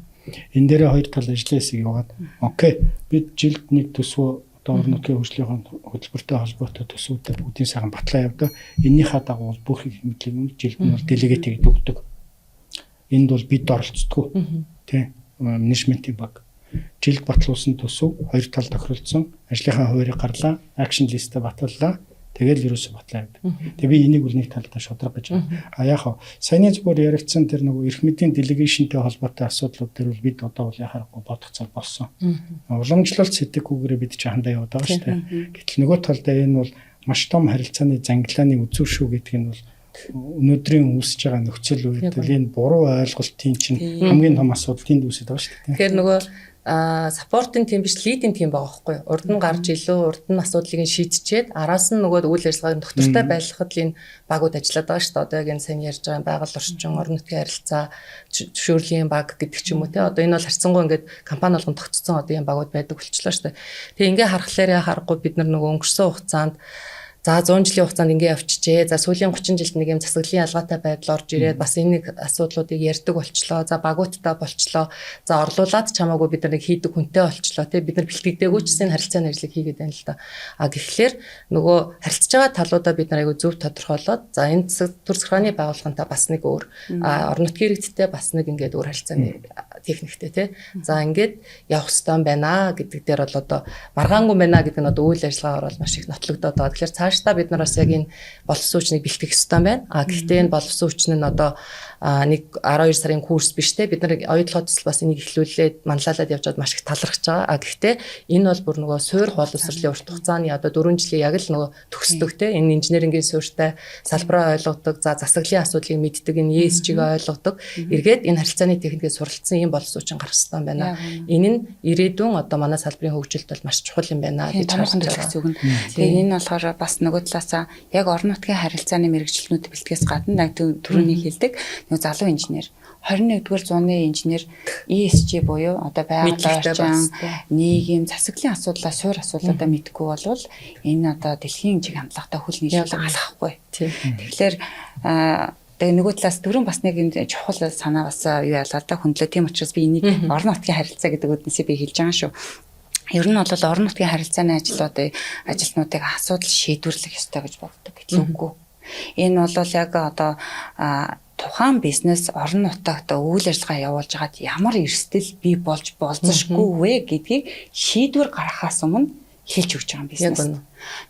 Энэ дээрээ хоёр тал ажлын хэсэг яваад окей бид жилд нэг төсвөө одоо орон нутгийн хөгжлийн хөтөлбөртэй холбоотой төсвүүдэд бүгдийн сайхан батлаа явдаг. Эннийхээ дагуу бүх их мэдлэг жилд нь бол делегат хийгээд өгдөг. Энд бол бид оролцдоггүй. Тэ менежментийн баг. Жилд батлуулсан төсөв хоёр тал тохиролцсон. Ажлынхаа хуваарийг гарлаа, акшн листэ баталлаа. Тэгэл ерөөсө батлаа гэдэг. Тэгээ би энийг бол нэг талдаа шудраг гэж байна. Яг хаа саяны зүгээр яригдсан тэр нөгөө эрх мэдлийн делегашнтэй холбоотой асуудлууд дээр бол бид одоо бол яхахгүй бодох цаг болсон. Уламжлалт сэтгэхгүйгээр бид ч хандаа яваад байгаа шүү дээ. Гэтэл нөгөө талдаа энэ бол маш том харилцааны зангилааны үзүүр шүү гэдэг нь бол өнөөдрийн үүсэж байгаа нөхцөл үед энэ буруу ойлголтын чинь хамгийн том асуудал тэнд үүсэж байгаа шүү дээ. Тэгэхээр нөгөө саппортын тим биш лидийн тим байгаа байхгүй юу? Урд нь гарч илүү урд нь асуудлыг шийдчихэд араас нь нөгөө үйл ажиллагааг доктортой байлгахад л энэ багууд ажиллаад байгаа шүү дээ. Одоо яг энэ сайн ярьж байгаа байгаль орчин, орон нутгийн харилцаа, зөвшөөрлийн баг гэдэг ч юм уу те. Одоо энэ бол харьцангуй ингээд компани болгон тогтцсон одоо энэ багууд байдаг болчихлоо шүү дээ. Тэгээ ингээ харахлаараа харахгүй бид нар нөгөө өнгөрсөн хугацаанд за 100 жилийн хугацаанд ингэ явчихжээ. За сүүлийн 30 жилд нэг юм засаглалын ялгаатай байдал орж ирээд бас энэ асуудлуудыг ярьдаг болчлоо. За багууттай болчлоо. За орлуулад чамаагүй бид нар нэг хийдэг хүнтэй болчлоо. Тэ бид нар бэлтгэдэггүй ч гэсэн харилцааны ажлыг хийгээд байна л да. Тэгэхээр нөгөө харилцаж байгаа талуудаа бид нар айгүй зөв тодорхойлоод за энэ төр захиргааны байгууллагантай бас нэг өөр орон нутгийн иргэдтэй бас нэг ингээд өөр харилцааны техниктэй тэ. За ингээд явах хэрэгтэй байна гэдэг дээр бол одоо маргаангүй байна гэдэг нь одоо үйл ажиллагаагаар бол маш их нотлогдоод байгаа. Тэгэхээр цаашдаа бид нар бас яг энэ боловсон хүчнийг бэлтгэх хэрэгтэй байна. Гэхдээ энэ боловсон хүчин нь одоо нэг 12 сарын курс биш те бид нар оюутлогоо төсөл бас энийг эхлүүлээд манлайлаад явж байгаад маш их талархаж байгаа. Гэхдээ энэ бол бүр нөгөө суурь боловсролын урт хугацааны одоо 4 жилийн яг л нөгөө төгсдөг те энэ инженерингийн суурьтай салбараа ойлгодог, за засаглалын асуудлыг мэддэг, энэ ESG-г ойлгодог. Эргээд энэ харилцааны техникийг суралцсан юм боловсон хүчин гарах хэрэгтэй байна. Энэ нь ирээдүйн одоо манай салбарын хөгжилд бол маш чухал юм байна гэж харж байгаа. Тэгээ энэ болохоор бас нөгөө талаасаа яг орон нутгийн харилцааны мэрэгчлэнүүд бэлтгэхээс гадна түрүүний хэлдэг нөгөө залуу инженер 21-р зууны инженер ESG буюу одоо байгаль орчин, нийгэм, засаглалын асуудлаа, суурь асуудлуудаа мэдгүй болвол энэ одоо дэлхийн чиг хандлагатай хөл нийлүүлэг алхахгүй. Тэгэхээр тэгээ нөгөө талаас дөрөв бас нэг энэ чухал санаа бас юу ялгаа та хөндлөө. Тийм учраас би энийг орон нутгийн харилцаа гэдэг үгнээсээ би хэлж байгаа шүү. Ер нь бол орон нутгийн харилцааны ажилтнуудыг асуудал шийдвэрлэх ёстой гэж боддог. Гэтэл үгүй. Энэ бол яг одоо тухайн бизнес орон нутагт үйл ажиллагаа явуулж хагаад ямар эрсдэл бий болж болзошгүй вэ гэдгийг шийдвэр гаргахаас өмнө хэлж өгч байгаа юм бизнес.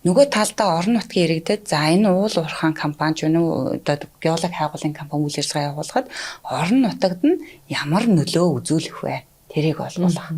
Нөгөө талдаа орон нутгийн иргэдэд за энэ уул уурхаан компани ч өнөө одоо геолог хайгуулын компани үйл ажиллагаа явуулахад орон нутагт нь ямар нөлөө үзүүлэх вэ? Тэрийг олгуулах.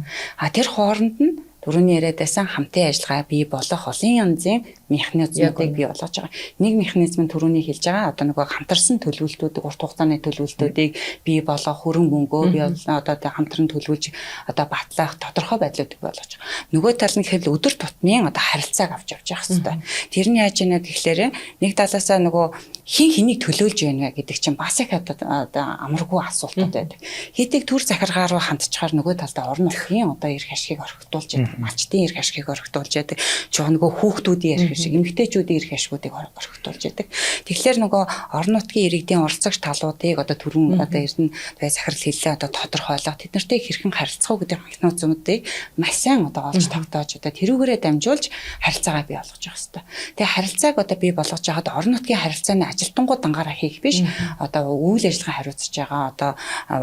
Тэр хооронд нь түрүүний яриад байсан хамтын ажиллагаа бий болох олон янзын механизмуудыг бий болгож байгаа. Нэг механизм нь түрүүний хэлж байгаа одоо нөгөө хамтарсан төлөвлөлтүүдийг урт хугацааны төлөвлөлтүүдийг бий болгох хөрөнгө мөнгөө бий одоо хамтран төлөвлөж одоо батлах тодорхой байдлуудыг бий болгож байгаа. Нөгөө тал нь гэхэл өдөр тутмын одоо харилцааг авч явж явах хэрэгтэй. Тэр нь яаж яана гэхлээр нэг талаасаа нөгөө хин хэнийг төлөөлж байна гэдэг чинь бас их одоо амаргүй асуултууд байдаг. Хэдийг төр захиргаа руу хандчихаар нөгөө талдаа орон нутгийн одоо эрх ашгийг орхитуулж байдаг. Малчтын эрх ашгийг орхитуулж байдаг. Жоо нөгөө хүүхдүүдийн эрх ашиг, эмэгтэйчүүдийн эрх ашгуудыг орхитуулж байдаг. Тэгэхээр нөгөө орон нутгийн иргэдийн оролцогч талуудыг одоо түрүүн одоо эрдэнэ захирал хэллээ одоо тодорхойлох, тэд нартэй хэрхэн харилцах уу гэдэг механизмуудыг маш сайн одоо олж тогтоож одоо тэрүүгээрээ дамжуулж харилцаагаа бий болгож явах хэрэгтэй. Тэгээ харилцааг одоо бий болгож байгаад орон нутгийн харилцааны ажилтнууд дангаараа хийх биш. Одоо үйл ажиллагаа хариуцж байгаа одоо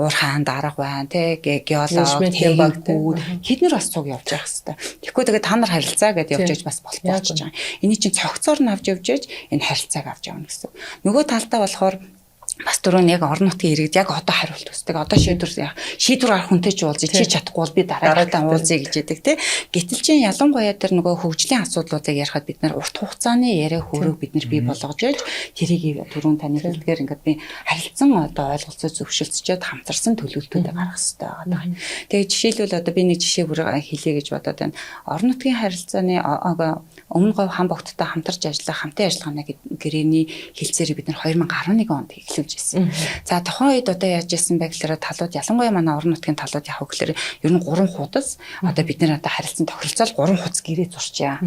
уурхаан дарга байна, геолог, тэд нар бас цуг явж явах хэрэгтэй. Тэгэхгүй тэгээд та нар харилцаа гэдээ явж яж бас болчихж байгаа. Эний чинь цогцоор нь авч явж яж энэ харилцааг авч явна гэсэн. Нөгөө талдаа болохоор бас түрүүн яг орон нутгийн иргэд яг одоо хариулт хүсдэг. Одоо шийдвэр гарах хүнтэй ч уулзъя, чи чадахгүй бол би дараагтаа уулзъя гэж яддаг тий. Гэтэл чинь ялангуяа тэр нөгөө хөгжлийн асуудлуудыг ярихад бид нар урт хугацааны яриа хөрөг бид нар бий болгож яж тэрийг түрүүн таны хэлдгээр ингээд би харилцан одоо ойлголцоо зөвшөлтсөд хамтарсан төлөвлөлтүүдийг гаргах хэрэгтэй байгаа. Тэгээ жишээлбэл одоо би нэг жишээ бүр хэлье гэж бодоод байна. Орон нутгийн харилцааны өмнө говь хам богттой хамтарч ажиллах хамтын ажиллагааны гэрээний хэлцээрийг бид нар 2011 онд эхлүүлсэн ажиллаж байсан. За тухайн үед одоо яаж исэн бэ гэхээр талууд ялангуяа манай орон нутгийн талууд яг гэхээр ер нь 3 хуудас одоо бид нэр одоо харилцан тохиролцоол 3 хуудас гэрээ зурчаа.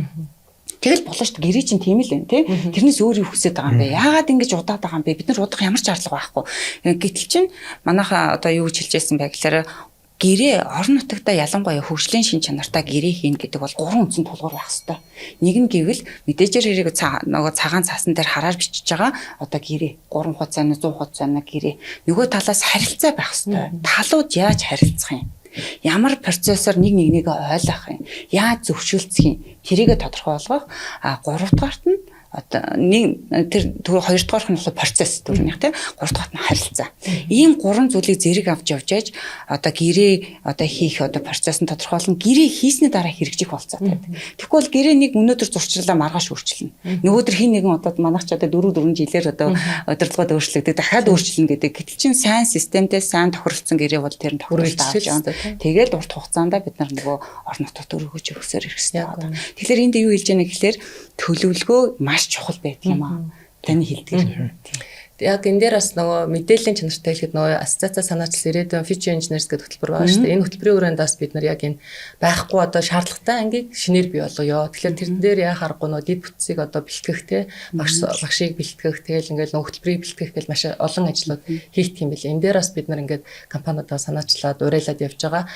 Тэгэл болно шүү дээ. Гэрээ чинь тийм л байна тий. Тэрнээс өөр юу хүсэж байгаа юм бэ? Яагаад ингэж удаад байгаа юм бэ? Бид нар удах ямар ч ардлага байхгүй. Гэтэл чинь манайхаа одоо юу гэж хэлжсэн бэ гэхээр гэрээ орон нутагта ялангуяа хөгжлийн шин чанартай гэрээ хийн гэдэг бол 3 үндсэн тулгуур байх хэрэгтэй. Нэг нь гэвэл мэдээжээр хэрэг нөгөө цагаан цаасан дээр хараар бичиж байгаа одоо гэрээ 3 хуцаа 100 хуцаа гэрээ. Нөгөө талаас харилцаа байх хэрэгтэй. Талууд яаж харилцах юм? Ямар процессор нэгнийг ойлгох юм? Яаж зөвшөөлцөх юм? Тэрийгэ тодорхой болгох. 3 дугаарт нь одоо нэг тэр 2 дугаарх нь бол процесс төрнийх тийм 3 дугаарт нь харилцаа. Ийм 3 зүйлийг зэрэг авч явж яаж одоо гэрээ одоо хийх одоо процесс нь тодорхойлно. Гэрээ хийсний дараа хэрэгжих болцоо гэдэг. Тэгэхгүй бол гэрээ нэг өнөөдөр зурчлалаа маргааш өөрчилнө. Нөгөөдөр хин нэгэн одоо манайх ч одоо 4 жилээр одоо удирдлагад өөрчлөгдөж дахиад өөрчилнө гэдэг. Гэтэл чин сайн системтэй сайн тохиролцсон гэрээ бол тэр нь тохиролцож авч явна. Тэгээд урт хугацаанд бид нар нөгөө орон нутагт өргөж өгсөөр ирсэн байна. Тэгэхээр энд юу хэлж яана гэхээр төлөвлөгөө маш чухал байдаг юм аа. Таны хэлдэг. Яг энэ дээр бас нөгөө мэдээллийн чанартай хэлэхэд нөгөө ассоциац санаачлал ирээдүйн future engineers гэдэг хөтөлбөр байгаа шүү дээ. Энэ хөтөлбөрийн хүрээнд бас бид нар яг энэ байхгүй одоо шаардлагатай ангийг шинээр бий болгоё. Тэгэхээр тэрэн дээр яа харахгүй нөгөө дид бүтцийг одоо бэлтгэх те багшийг бэлтгэх тэгэл ингээл нөгөө хөтөлбөрийг бэлтгэх гэл маш олон ажлууд хийх юм билээ. Энэ дээр бас бид нар ингээд компаниудаа санаачлаад уриалаад явж байгаа.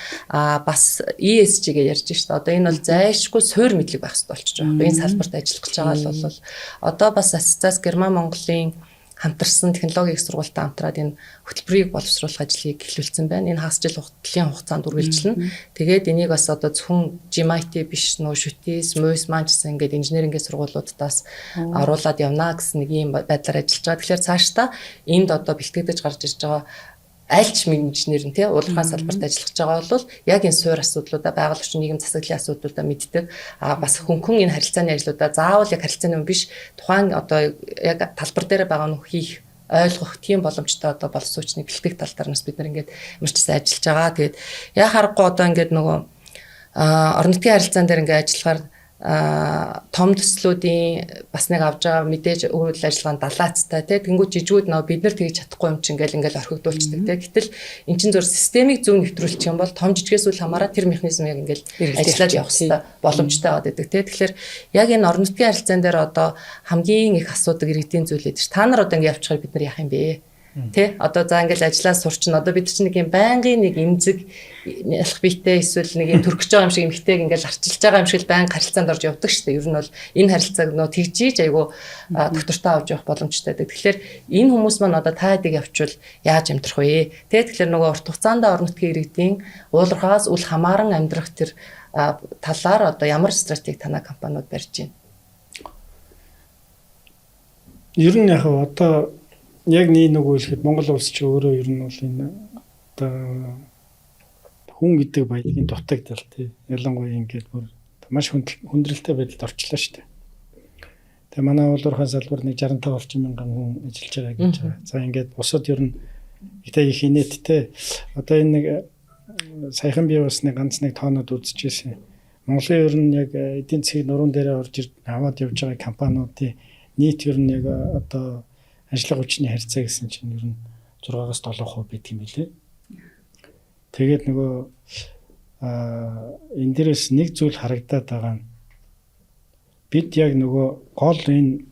Бас ESG-гээ ярьж шүү дээ. Одоо энэ бол зайлшгүй суур мэдлэг байх хэрэгтэй болчихж байгаа. Энэ салбарт ажиллах гэж байгаа бол одоо бас ассоциац Герман Монголын хамтарсан технологийн их сургуультай хамтраад энэ хөтөлбөрийг боловсруулах ажлыг эхлүүлсэн байна. Энэ хагас жил хугацааны хугацаанд үргэлжлэнэ. Тэгээд энийг бас одоо зөвхөн GMIT биш нөө шүтээс, МОС маань гэсэн ингээд инженерингийн сургуулиудаас оруулаад явна гэсэн нэг юм байдлаар ажиллаж байгаа. Тэгэхээр цаашдаа энд одоо бэлтгэгдэж гарч ирж байгаа альч инженер нь тий уулархаан салбарт ажиллаж байгаа бол яг энэ суур асуудлуудаа байгууллагч нийгэм засаглалын асуудлуудаа мэддэг. Бас хөнгөн энэ харилцааны ажлуудаа заавал яг харилцааны юм биш тухайн одоо яг талбар дээр байгаа нь хийх ойлгох тийм боломжтой одоо боловсруучныг бэлтгэх тал дээр нас бид нар ингээд ямар ч гэсэн ажиллаж байгаа. Тэгээд яа харахгүй одоо ингээд нөгөө орон нутгийн харилцаан дээр ингээд ажиллахаар том төслүүдийн бас нэг авж байгаа мэдээж үйл ажиллагаанд далаацтай тэнгуү жижигүүд нөө бид нар тэгж чадахгүй юм чинь ингээл орхигдуулцдаг гэтэл эн чинь зур системийг зөв нэвтрүүлчих юм бол том жижигээс үл хамааран тэр механизм яг ингээл ажиллаад явах хэрэгтэй боломжтой байгаад байдаг тэгэхээр яг энэ орон нутгийн харилцаан дээр одоо хамгийн их асуудаг иргэдийн зүйл эдэж та нар одоо ингээд явчихаар бид нар яах юм бэ Тэ одоо за ингээл ажиллаа сурчин одоо бид чинь нэг юм байнгын нэг эмзэг ялах биетэй эсвэл нэг юм төркөж байгаа юм шиг эмхтэйг ингээл арчилж байгаа юм шиг байнга харилцаанд орж явдаг шүү дээ. Ер нь бол энэ харилцааг нөө тэгжиж айгу доктортой авч явах боломжтой байдаг. Тэгэхээр энэ хүмүүс маань одоо та хэдийг явуучвал яаж амьдрах вэ? Тэ тэгэхээр нөгөө урт хугацаанд орон нутгийн иргэдийн уулуурхаас үл хамааран амьдрах тэр талаар одоо ямар стратеги танай компаниуд барьж байна? Ер нь яг одоо яг нэг үйлхэд Монгол улс ч өөрөө ер нь бол энэ одоо хүн гэдэг баялагын дутагдал тий ялангуяа ингээд бүр маш хүндрэлтэй байдалд орчлоо шүү дээ. Тэгээ манай уулуурхай салбар нэг 65 орчим мянган хүн ажиллаж байгаа гэж байгаа. За ингээд бусад ер нь ихтэй их инээдтэй одоо энэ нэг саяхан би бас нэг ганц нэг тоонод үзчихсэн. Монголын ер нь яг эдийн засгийн нуруунд дээр орж аваад явж байгаа компаниудын нийт ер нь яг одоо ажлын хүчний харьцаа гэсэн чинь ер нь 6-аас 7% байдаг юм билээ. Тэгээд нөгөө энэ дээрээс нэг зүйл харагдаад байгаа нь бид яг нөгөө гол энэ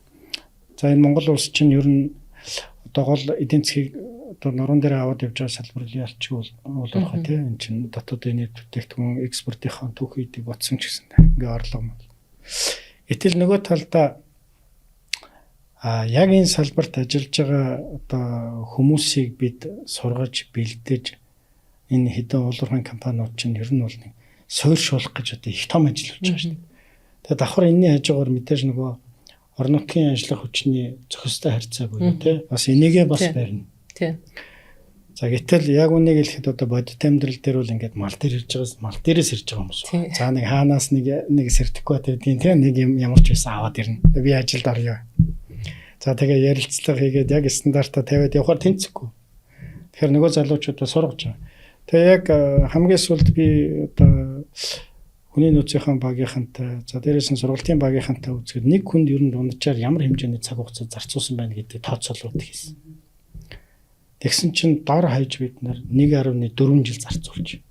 за энэ Монгол улс чинь ер нь одоо гол эдийн засгийг одоо нуруунд дээр аваад явж байгаа салбар ялчгүй уулуурхай тийм энэ чинь дотоодын нийт бүтээгдэхүүн экспортынхаа түүхийдийг ботсон ч гэсэн ингээ орлого. Гэтэл нөгөө талдаа яг энэ салбарт ажиллаж байгаа одоо хүмүүсийг бид сургаж бэлдэж энэ хэдэн уулуурхай компаниуд чинь ер нь бол нэг суурьшуулах гэж одоо их том ажил болж байгаа шүү дээ. Тэгээд давхар энэний хажуугаар мэдээж нөгөө орон нутгийн ажлын хүчний зохистой харьцаа буюу тий бас энийгээ бас барина. Тий. За гэтэл яг үнийг хэлэхэд одоо бодит амьдрал дээр бол ингээд мал дээр ирж байгаас мал дээрээс ирж байгаа хүмүүс. За нэг хаанаас нэг сертификат өгдгийн тий нэг юм ямар ч байсан аваад ирнэ. Би ажилд орё. За тэгээ ярилцлага хийгээд яг стандартаа тавиад явахаар тэнцэхгүй. Тэгэхээр нөгөө залуучуудаа сургаж байгаа. Тэгээ яг хамгийн сүүлд би одоо хүний нөөцийн багийнхантай за дээрээс нь сургалтын багийнхантай үзэхэд нэг хүнд ер нь дунджаар ямар хэмжээний цаг хугацаа зарцуулсан байна гэдэг тооцоолууд хийсэн. Тэгсэн чинь дор хаяж бид нар 1.4 жил зарцуулж.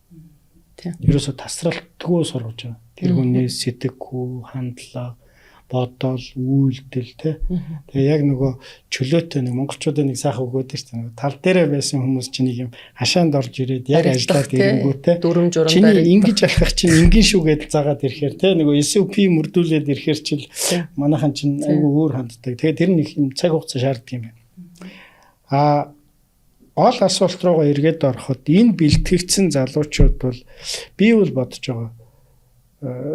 Тийм. Ерөөсө тасралтгүй сургаж байгаа. Тэр хүний сэтгэхүй, хандлага, бодол, үйлдэл тэ. Тэгээ яг нөгөө чөлөөтэй нэг монголчуудын нэг сайхан үг өгдөг шүү дээ. Тал дээрээ байсан хүмүүс чинь нэг юм хашаанд орж ирээд яг ажиллаад ирэнгүүтээ дүрм журам чиний ингэж алхах чинь ингэн шүү гэдэл заагаад ирэхээр тэ нөгөө SOP мөрдүүлээд ирэхээр чил манайхан чинь айгүй өөр ханддаг. Тэгээ тэр нэг юм цаг хугацаа шаарддаг юм байна. Ол асуулт руугаа эргээд ороход энэ бэлтгэгдсэн залуучууд бол би бол бодож байгаа.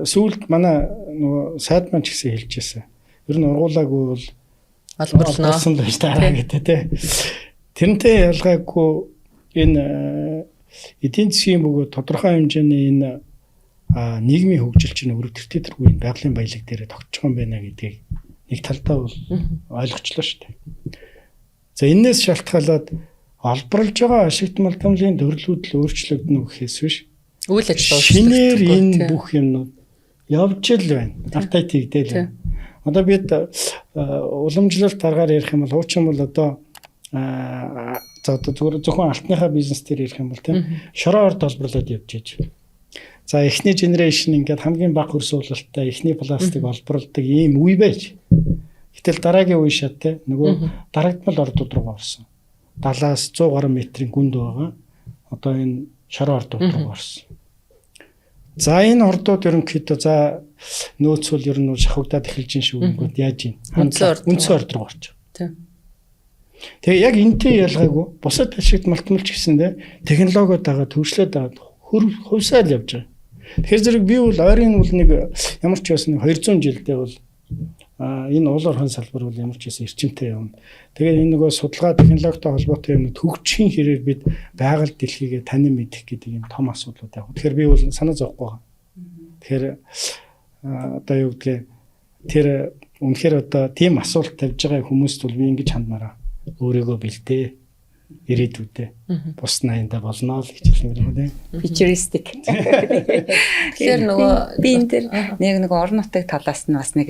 Сүүлд манай нөгөө сайд маань ч гэсэн хэлж байсан. Ер нь ургуулаагүй бол олборлсон л байж таараа гэдэг тий. Тэрнтэй ялгаагүй энэ эдийн засгийн бөгөөд тодорхой хэмжээний энэ нийгмийн хөгжил чинь өрөвдөлтөй тэргүй байгалийн баялаг дээр тогтчих юм байна гэдгийг нэг талдаа бол ойлгочлоо шүү дээ. За энэс шалтгаалаад олборлж байгаа ашигт малтамлын төрлүүд л өөрчлөгдөнө гэхээс биш. Үйл ажиллагаа шинээр энэ бүх юмнууд явж л байна. Автаа тэгдэл байна. Одоо бид уламжлалт аргаар ярих юм бол хуучин бол одоо зөвхөн алтныхаа бизнес дээр ярих юм бол тийм шороо орд олборлоод явж ээж. За эхний генерашн ингээд хамгийн бага хөрс уулалттай эхний пластик олборлдог ийм үе байж. Гэтэл дараагийн үе шат тийм нөгөө дарагдмал ордууд руу орсон. 70-аас 100 гаруй метрийн гүнд байгаа. Одоо энэ шороо ордууд руу орсон. За энэ ордууд ерөнхийдөө за нөөцөл ер нь шахагдаад эхэлж ин шүү. Яаж юм? Үндсэн орд руу орж байгаа. Тэгээ яг энтэй ялгаагүй бусад ашигт малтмалч гэсэндээ технологиуд байгаа төвшлээд байгаа хувьсаал явж байгаа. Тэгэхээр зэрэг би бол ойрын бол нэг ямар ч байсан 200 жилдээ бол энэ уул уурхайн салбар бол ямар ч байсан эрчимтэй юм. Тэгээд энэ нөгөө судалгаа технологитой холбоотой юмнууд хөгжихийн хэрээр бид байгаль дэлхийгээ танин мэдэх гэдэг юм том асуудлууд яг. Тэгэхээр би бол санаа зовхгүй байгаа. Тэгэхээр одоо юу гэдгийг тэр үнэхээр одоо тийм асуулт тавьж байгаа хүмүүст бол би ингэж хандмаараа өөрийгөө бэлтээ ирээдүйдээ бус наянда болно л гэж хэлмээр байна тийм. Futuristic. Тэгэхээр нөгөө би энэ дэр нэг орон нутгийн талаас нь бас нэг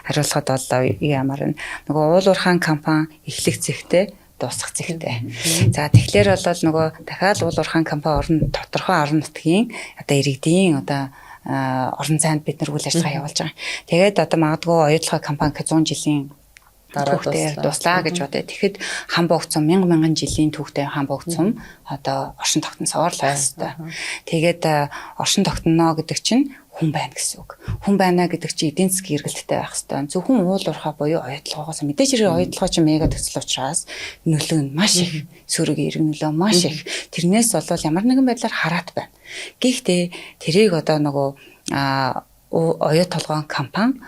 хариулахад боллоо ямаар нөгөө уул уурхайн компани эхлэх зэгтээ дуусах зэгтээ. За тэгэхээр бол нөгөө дахиад уул уурхайн компани тодорхой орон нутгийн одоо иргэдийн одоо орон зайд бид нар үйл ажиллагаа явуулж байгаа. Тэгээд одоо магадгүй оюутлага компани 100 жилийн түүхтэй дуслаа гэж бодё. Тэгэхэд хан богцсон мянган жилийн түүхтэй хан богцсон одоо оршин тогтносоор л байх хэрэгтэй. Тэгээд оршин тогтно гэдэг чинь хүн байна гэсэн үг. Хүн байна гэдэг чинь эдийн засгийн эргэлттэй байх хэрэгтэй. Зөвхөн уул уурхай буюу оюутлагаас мэдээж хэрэг оюутлага чинь мега төсөл учраас нөлөө нь маш их сөрөгийн эрг нөлөө маш их. Тэрнээс болвол ямар нэгэн байдлаар хараат байна. Гэхдээ тэрийг одоо нөгөө оюут толгойн компани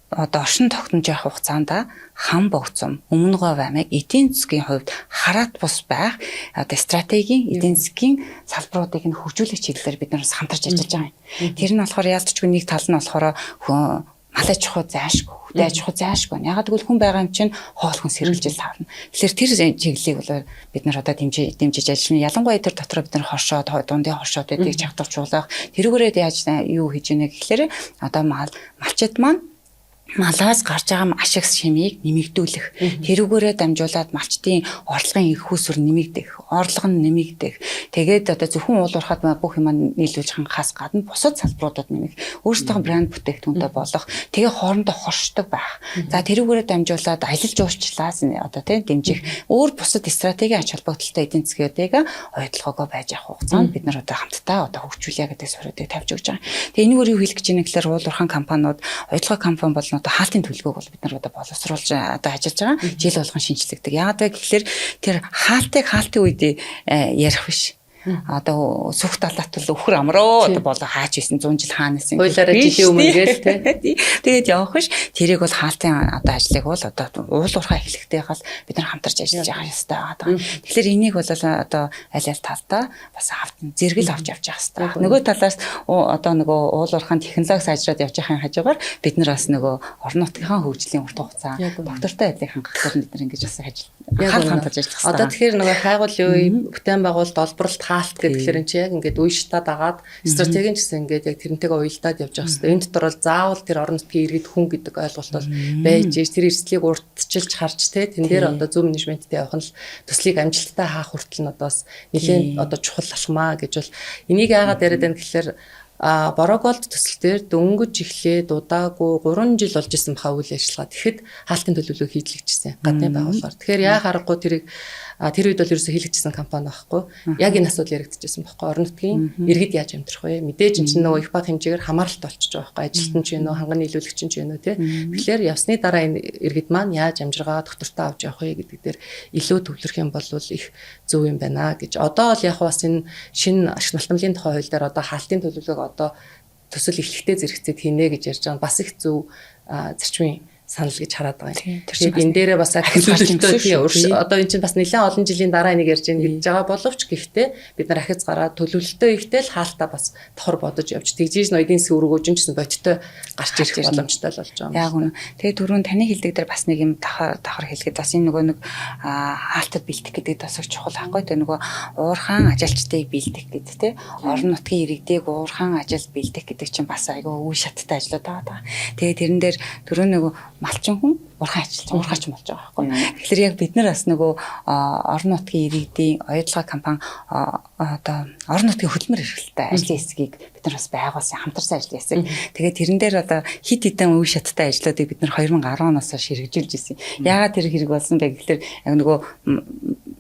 одоо оршин тогтнож явах хугацаанд хан богцом өмнөгөө баймыг эдийн засгийн хувьд хараат бус байх одоо стратегийн эдийн засгийн салбаруудыг нь хөгжүүлэх чиглэлээр бид нар хамтарч ажиллаж байгаа юм. Тэр нь болохоор яалтчгүй нэг тал нь болохоор мал аж ахуй зайшгүй, хөдөө аж ахуй зайшгүй. Ягаад гэвэл хүн байгаа юм чинь хоолхон сэргэлжил таарна. Тэгэхээр тэр чиглэлийг бол бид нар одоо дэмжиж ажиллана. Ялангуяа тэр дотор бид нар хоршоод, дундын хоршоод гэдгийг чагтуулах. Тэрүүгээрээ яаж юу хийж ийнэ гэхлээр одоо малчид маань малаас гарч байгаа ашиг шимийг нэмэгдүүлэх. Тэрүүгээрээ дамжуулаад малчдын орлогын их хүсвэр нэмэгдэх, орлого нь нэмэгдэх. Тэгээд одоо зөвхөн уул уурхайд бүх юм нийлүүлж хангахаас гадна бусад салбаруудад нэмэх, өөрсдөө брэнд бүтээгдэхүүнтэй болох, тэгээ хоорондоо хоршдог байх. За тэрүүгээрээ дамжуулаад аялал жуулчлалаас одоо тийм дэмжих, өөр бусад стратегийн ач холбогдолтой эдийн засгуудыг ойдлогоогоо байж авах хугацаанд бид нар одоо хамтдаа одоо хөгжүүлье гэдэг суурьыг тавьж өгч байгаа. Тэгээ энэгээр юу хэлэх гэж байна гэхээр уул уурхайн компаниуд, ойдлогоо компани бол одоо хаалтын төлөвлөгөөг бол бид нар одоо боловсруулж одоо ажиллаж байгаа. Жил болгон шинжилэгдэх. Яагаад вэ гэхээр тэр хаалтын үед ярих биш. Одоо сүх талаат бол өхөр амроо одоо болоо хаач исэн 100 жил хаанаас юм. Хойлоороо жилийн өмнө гээл тий. Тэгээд явах биш. Тэрийг бол хаалтын одоо ажлыг бол одоо уул уурхай эхлэхдээ хал бид нар хамтарч ажиллаж байгаа ёстой байгаа. Тэгэхээр энийг бол одоо аль аль талдаа бас зэрэгэл авч явж явах ёстой. Нөгөө талаас одоо нөгөө уул уурхайн технологи сайжраад явж байхын хажуугаар бид нар бас нөгөө орон нутгийн хөгжлийн урт хугацаа доктортой байдлыг хангахаар бид нар ингэж бас хамтарч ажиллах ёстой. Одоо тэгэхээр нөгөө хайгуул юу бүтээн байгуулалт олборлолт хаалт гэхэлэр энэ яг ингээд үе шатаа дагаад стратегийн гэсэн ингээд яг тэрнтэйгээ уялдаад явж байгаа хэвээр. Энэ дотор бол заавал тэр орон нутгийн иргэд хүн гэдэг ойлголт бол байж тэр эрсдлийг урьдчилж харж тэн дээр одоо зөв менежменттэй явах нь л төслийг амжилттай хаах хүртэл нь одоо бас нэлээд одоо чухал алхмаа гэж бол энийг яагаад яриад байна гэхэлэр Бороголд төсөл дээр дөнгөж эхлээд удаагүй 3 жил болж исэн баха үйл ажиллагаа. Тэгэхэд хаалтын төлөвлөгөө хийлгэжсэн гадны байгууллагаар. Тэгэхээр яа харахгүй тэрийг тэр үед бол ерөөсөө хийлгэжсэн компани байхгүй. Яг энэ асуудал яригдчихсэн байхгүй. Орон нутгийн иргэд яаж амьдрах вэ? Мэдээж энэ чинь нөгөө их баг хэмжээгээр хамааралтай болчихж байгаа байхгүй. Ажилтан ч юм уу, ханганы нийлүүлэгч ч юм уу тий. Тэгэхээр явсны дараа энэ иргэд маань яаж амжиргаа доктортой авч явах вэ гэдэг дээр илүү төвлөрөх юм бол их зөв юм байна гэж. Одоо бол яг бас энэ шинэ ашиг налтмлын тухай хууль дээр одоо хаалтын төлөвлөгөөг одоо төсөл эхлэхдээ зэрэгцээд хийнэ гэж ярьж байгаа. Бас их зөв зарчмын санал гэж хараад байгаа юм. Тэгэхээр энэ дээрээ бас төлөвлөлтөө одоо эн чинь бас нэлээд олон жилийн дараа энийг ярьж байгаа гэж байгаа боловч гэхдээ бид нар ахиц гараад төлөвлөлтөө ихтэй л хаалтаа бас давхар бодож явж тэгжиж ноёдын эсрэг өргөөж чинь бодиттой гарч ирэх боломжтой л болж байгаа юм. Яг үнэ. Тэгээ түрүүн таны хэлдэг дээр бас нэг юм давхар хэлгээд бас энэ нөгөө нэг хаалтад бэлтэх гэдэг бас их чухал байхгүй. Тэгээ нөгөө уурхаан ажилчдыг бэлтэх гэдэг те орон нутгийн иргэдийг уурхаан ажилд бэлтэх гэдэг чинь бас айгүй үе шаттай ажлууд байгаа. Тэгээ тэрэн дээр түрүүн нөгөө малчин хүн уурхаач болж байгаа байхгүй. Тэгэхээр яг бид нар бас нөгөө орон нутгийн иргэдийн оюутлага компани одоо орон нутгийн хөдөлмөр эрхлэлтэй ажлын хэсгийг бид нар бас байгуулсан хамтарсан ажлын хэсэг. Тэгээд тэрэн дээр одоо хит хитэн үе шаттай ажлуудыг бид нар 2010 оноос хэрэгжүүлж ирсэн. Яагаад тэр хэрэг болсон бэ гэхээр яг нөгөө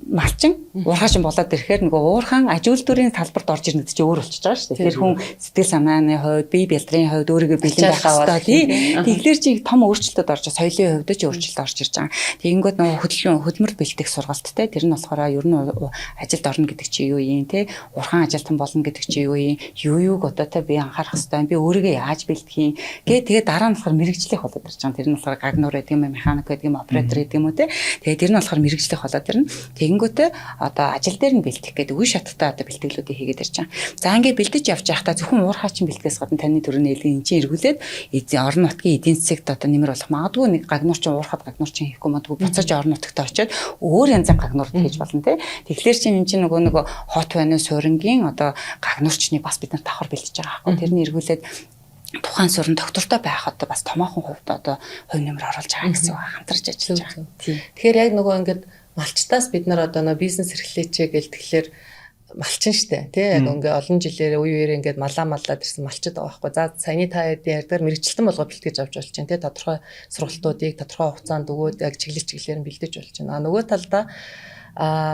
малчин уурхаач болоод ирэхээр нөгөө уурхаан аж үйлдвэрийн талбарт орж ирнэ гэж өөр болчихж байгаа шүү дээ. Тэр хүн сэтгэл санааны хувьд, бие бэлтрийн хувьд өөрийгөө бэлэн байх хэрэгтэй. Тэгэхээр чи том өөрчлөлтөд орж соёлын хувьд ч өөрчлөлт орж ирж байгаа. Тэгэнгүүт нөгөө хөдөлмөр бэлтэх сургалттай тэр нь болохоор ер нь ажилд орно гэдэг чи юу юм те уурхаан ажилтан болно гэдэг чи юу юм юуг одоо та би анхаарах хэрэгтэй би өөрийгөө яаж бэлдэх юм тэгээ дараа нь болохоор мэрэгжлэх болоод ирж байгаа. Тэр нь болохоор гагнуур гэдэг юм механик гэдэг юм оператор гэдэг юм уу те тэгээ тэр нь болохоор мэрэгжлэх болоод ирнэ. Тэгэнгүүтээ одоо ажил дээр нь бэлтэх гэдэг үе шаттай одоо бэлтгэлүүдийг хийгээд ирж байгаа. За ингээд бэлдэж явж байхдаа зөвхөн уурхаачин бэлтгэс гадна таны төрөний хэлгийн эн чинь эргүүлээд орон нутгийн эдийн засагт одоо нэмэр болох магадгүй нэг гагнуур чинь уурхад гагнуур чинь хийхгүй магадгүй буцаж орон нутагт очиод өөр янзын гагнуурд хийж болно те. Тэгэхээр чинь энэ чинь нөгөө хот байна суурингийн одоо гагнуурчны бас бид нар давхар бэлтэж байгаа байхгүй. Тэрний эргүүлээд тухайн суран доктортой байх одоо бас томоохон хувьд одоо хувь нэмэр оруулж байгаа гэсэн үг хамтарч ажиллаж байгаа. Тэгэхээр яг нөгөө ингээд малчтаас бид нар одоо нөгөө бизнес эрхлээчээ гэл тэгэхээр малчин штэ тий яг ингээ олон жилээр үе үеэр ингээд малаад ирсэн малчид байгаа байхгүй. За саяны та ярьдгаар мэрэгчлэн болгоо бэлтгэж авч болж чинь тий тодорхой сургалтуудыг тодорхой хугацаанд өгөөд яг чиглэлээр нь бэлдэж болж байна. Нөгөө талдаа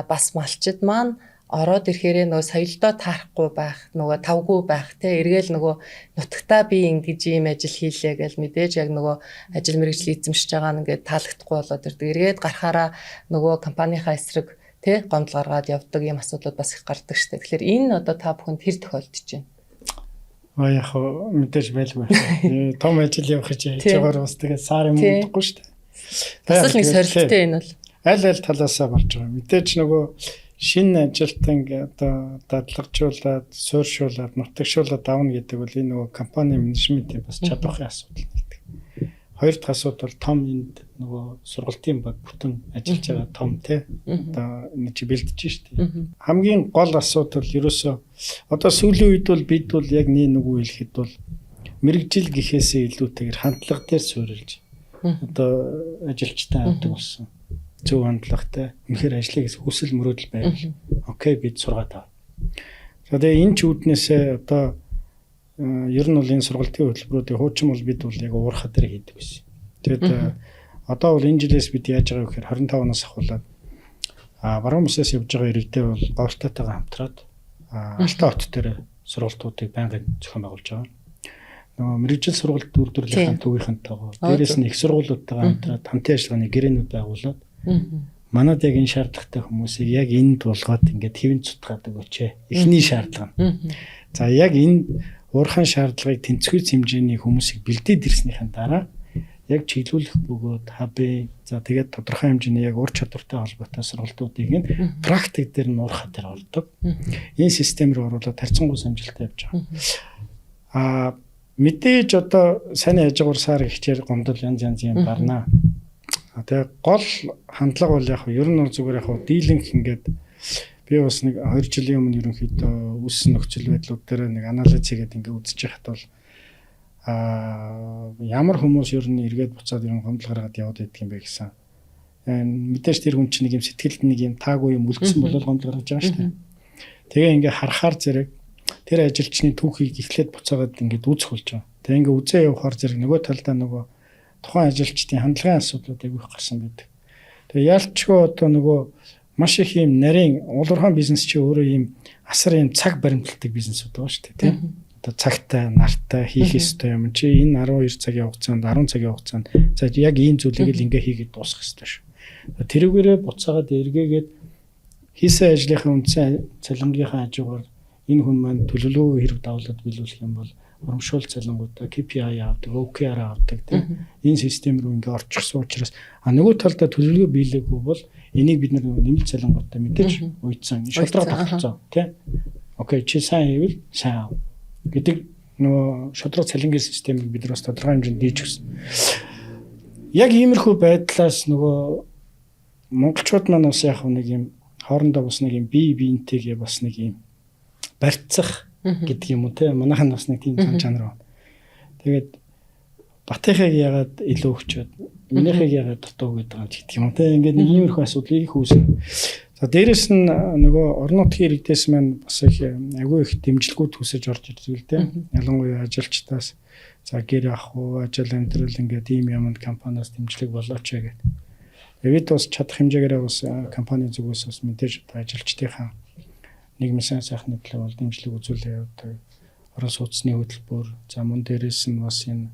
бас малчид маань ороод ирэхээр нөгөө соёлдоо таарахгүй байх, нөгөө тавгүй байх те эргээл нөгөө нутагтаа би ингэж ийм ажил хийлээ гэж мэдээж яг нөгөө ажил мэргэжил эзэмшиж байгаа нь ингээд таалагдахгүй болоод ирдэг. Эргээд гарахаараа нөгөө компанийнхаа эсрэг те гомдол гаргаад явдаг ийм асуудлууд бас их гардаг штэ. Тэгэхээр энэ одоо та бүхэнд хэр тохиолдож байна? Яг мэдээж байлгүй. Том ажил явах гэж яаж байгаа бас тэгээд сар юм удахгүй штэ. Бас л нэг сорилттой энэ бол аль талаасаа болж байгаа. Мэдээж нөгөө шинэ ажилтан одоо дадлагжуулаад, суурьшуулаад, нутагшуулаад давна гэдэг бол энэ нөгөө компани менежментийн бас чадварын асуудал гэдэг. Хоёр дахь асуудал бол том энд нөгөө сургалтын баг бүтэн ажиллаж байгаа том тий. Одоо энэ чи бэлдэж штэ. Хамгийн гол асуудал ерөөсөө одоо сүүлийн үед бол бид бол яг нэг үгүй хэлэхэд бол мэрэгжил гэхээсээ илүүтэйгээр хандлага дээр суурилж одоо ажилчтай авдаг болсон. Зөв хандлагатай үнэхээр ажлыг хүсэл мөрөөдөл байвал окей бид сургаад аваа. За тэгээ энэ ч үүднээсээ одоо ер нь бол энэ сургалтын хөтөлбөрүүдийн хуучин бол бид бол яг уурхаа дээр хийдэг байсан. Тэгээд одоо бол энэ жилээс бид яаж байгаа вэ гэхээр 25 оноос ахуулаад баруун мөсөөс явж байгаа иргэдээ бол Говьтатайгаа хамтраад Алтай хот дээр сургалтуудыг байнгын зохион байгуулж байгаа. Нөгөө мэрэгжил сургалт үйлдвэрлэлийн төвийнхэнтэйгээ дээрээс нь их сургуулиудтайгаа хамтраад хамтын ажиллагааны гэрээнүүд байгуулад манад яг энэ шаардлагатай хүмүүсийг яг энд болгоод ингээд хэвэн цутгаад өгөөч. Эхний шаардлага нь. За яг энэ уурхаан шаардлагыг тэнцвэрс хэмжээний хүмүүсийг бэлдээд ирснийхэн дараа яг чиглүүлэх бөгөөд хаб за тэгээд тодорхой хэмжээний яг ур чадвартай холбоотой сургалтуудыг нь практик дээр нь уурхаа дээр олдог. Энэ систем рүү оруулаад харьцангуй амжилттай явж байгаа. Мэдээж одоо сайн ажгаар сар ихчээр гомдол янз юм барнаа. Тэгээ гол хандлага бол яг ер нь зүгээр яг дийлэнх ингээд би бас нэг 2 жилийн өмнө ерөнхийдөө үүссэн нөхцөл байдлууд дээр нэг анализ хийгээд ингээ үзэж байхад бол ямар хүмүүс ер нь эргээд буцаад ер нь гомдол гаргаад яваад байдаг юм бэ гэсэн. Мэдээж тэр хүн чинь нэг юм сэтгэлд нэг юм таагүй юм үлдсэн бол гомдол гаргаж байгаа шүү дээ. Тэгээ ингээ харахаар зэрэг тэр ажилчны түүхийг эхлээд буцаагаад ингээд үүсэх болж байгаа. Тэгээ ингээ үзээ явахаар зэрэг нөгөө талдаа нөгөө тухайн ажилчдын хандлагын асуудлууд айгүйх гарсан байдаг. Тэгээ яалтчгүй одоо нөгөө маш их юм нарийн улуурхан бизнес чи өөрөө юм асар юм цаг баримталдаг бизнесүүд байгаа шүү дээ тийм. Одоо цагтай, нартай хийх ёстой юм чи энэ 12 цагийн хугацаанд 10 цагийн хугацаанд за яг ийм зүйлийг л ингээ хийгээд дуусгах ёстой шүү. Тэрүүгээрээ буцаагаад эргээгээд хийсэн ажлынхаа үндсэн цалингийнхаа хажуугаар энэ хүн маань төлөвлөгөө хэрэг давуулаад биелүүлэх юм бол урамшуул цалингуудаа KPI авдаг, OKR авдаг тийм. Энэ систем рүү ингээ орчихсон учраас нөгөө талдаа төлөвлөгөө биелээгүй бол энийг бид нэмэлт цалингуудаа мэдээж уйдсан шудраг тогтолцоо тийм. Окей чи сайн хийвэл сайн ав гэдэг нөгөө шудраг цалингийн системийг бид нар бас тодорхой хэмжээнд дийж өгсөн. Яг иймэрхүү байдлаас нөгөө монголчууд маань бас яг нэг юм хоорондоо бас нэг юм бие биентэйгээ бас нэг юм барьцах гэдэг юм уу те манайхан бас нэг тийм чанар байна. Тэгээд Батынхыг ягаад илүү өгчөөд минийхийг ягаад дутуу гэдэг юм гэдэг юм те ингээд нэг иймэрхүү асуудлыг их үүснэ. За дээрэс нь нөгөө орон нутгийн иргэдээс маань бас их агүй их дэмжлэгүүд хүсэж орж ирдэг те. Ялангуяа ажилчдаас за гэр ах уу ажил амьдрал ингээд ийм юмд компаниас дэмжлэг болооч гэдэг. Бид бас чадах хэмжээгээр бас компани зүгээс бас мэдээж ажилчдынхаа нийгмийн сайхны төлөө бол дэмжлэг үзүүлээ явуулдаг. Орон сууцны хөтөлбөр, за мөн дээрээс нь бас энэ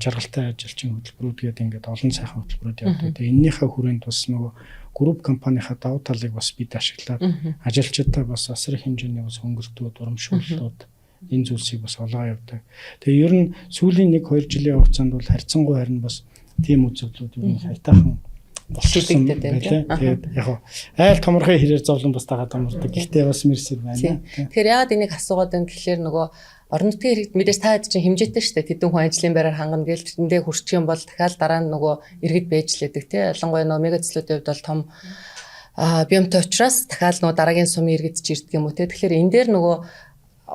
жаргалтай ажилчин хөтөлбөрүүд гэдэг ингээд олон сайхан хөтөлбөрүүд явуулдаг. Тэгээ эннийхээ хүрээнд бас нөгөө групп компанийнхаа давуу талыг бас бид ашиглаад ажилчдаа бас асар их хэмжээний бас хөнгөлтүүд, урамшууллууд энэ зүйлсийг бас олгоо явуулдаг. Тэгээ ер нь сүүлийн 1-2 жилийн хугацаанд бол харьцангуй харин бас тийм үзэгдлүүд ер нь хайтаахан болчихсон байлаа. Тэгээд яг айл томорхын хэрээр зовлон бас дагаад томордог. Гэхдээ бас мэрсэг байна. Тэгэхээр яагаад энийг асуугаад байна гэхэлэр нөгөө орон нутгийн хэрэгт мэдээж та чинь хэмжээтэй шүү дээ. Тэдэн хүн ажлын байраар хангана гээл тэндээ хүрчих юм бол дахиад дараа нь нөгөө иргэд байж лээдэг тий. Ялангуяа нөгөө мегацлуудын хувьд бол том биомтой учраас дахиад нөгөө дараагийн сумын иргэд ч ирдэг юм уу тий. Тэгэхээр энэ дээр нөгөө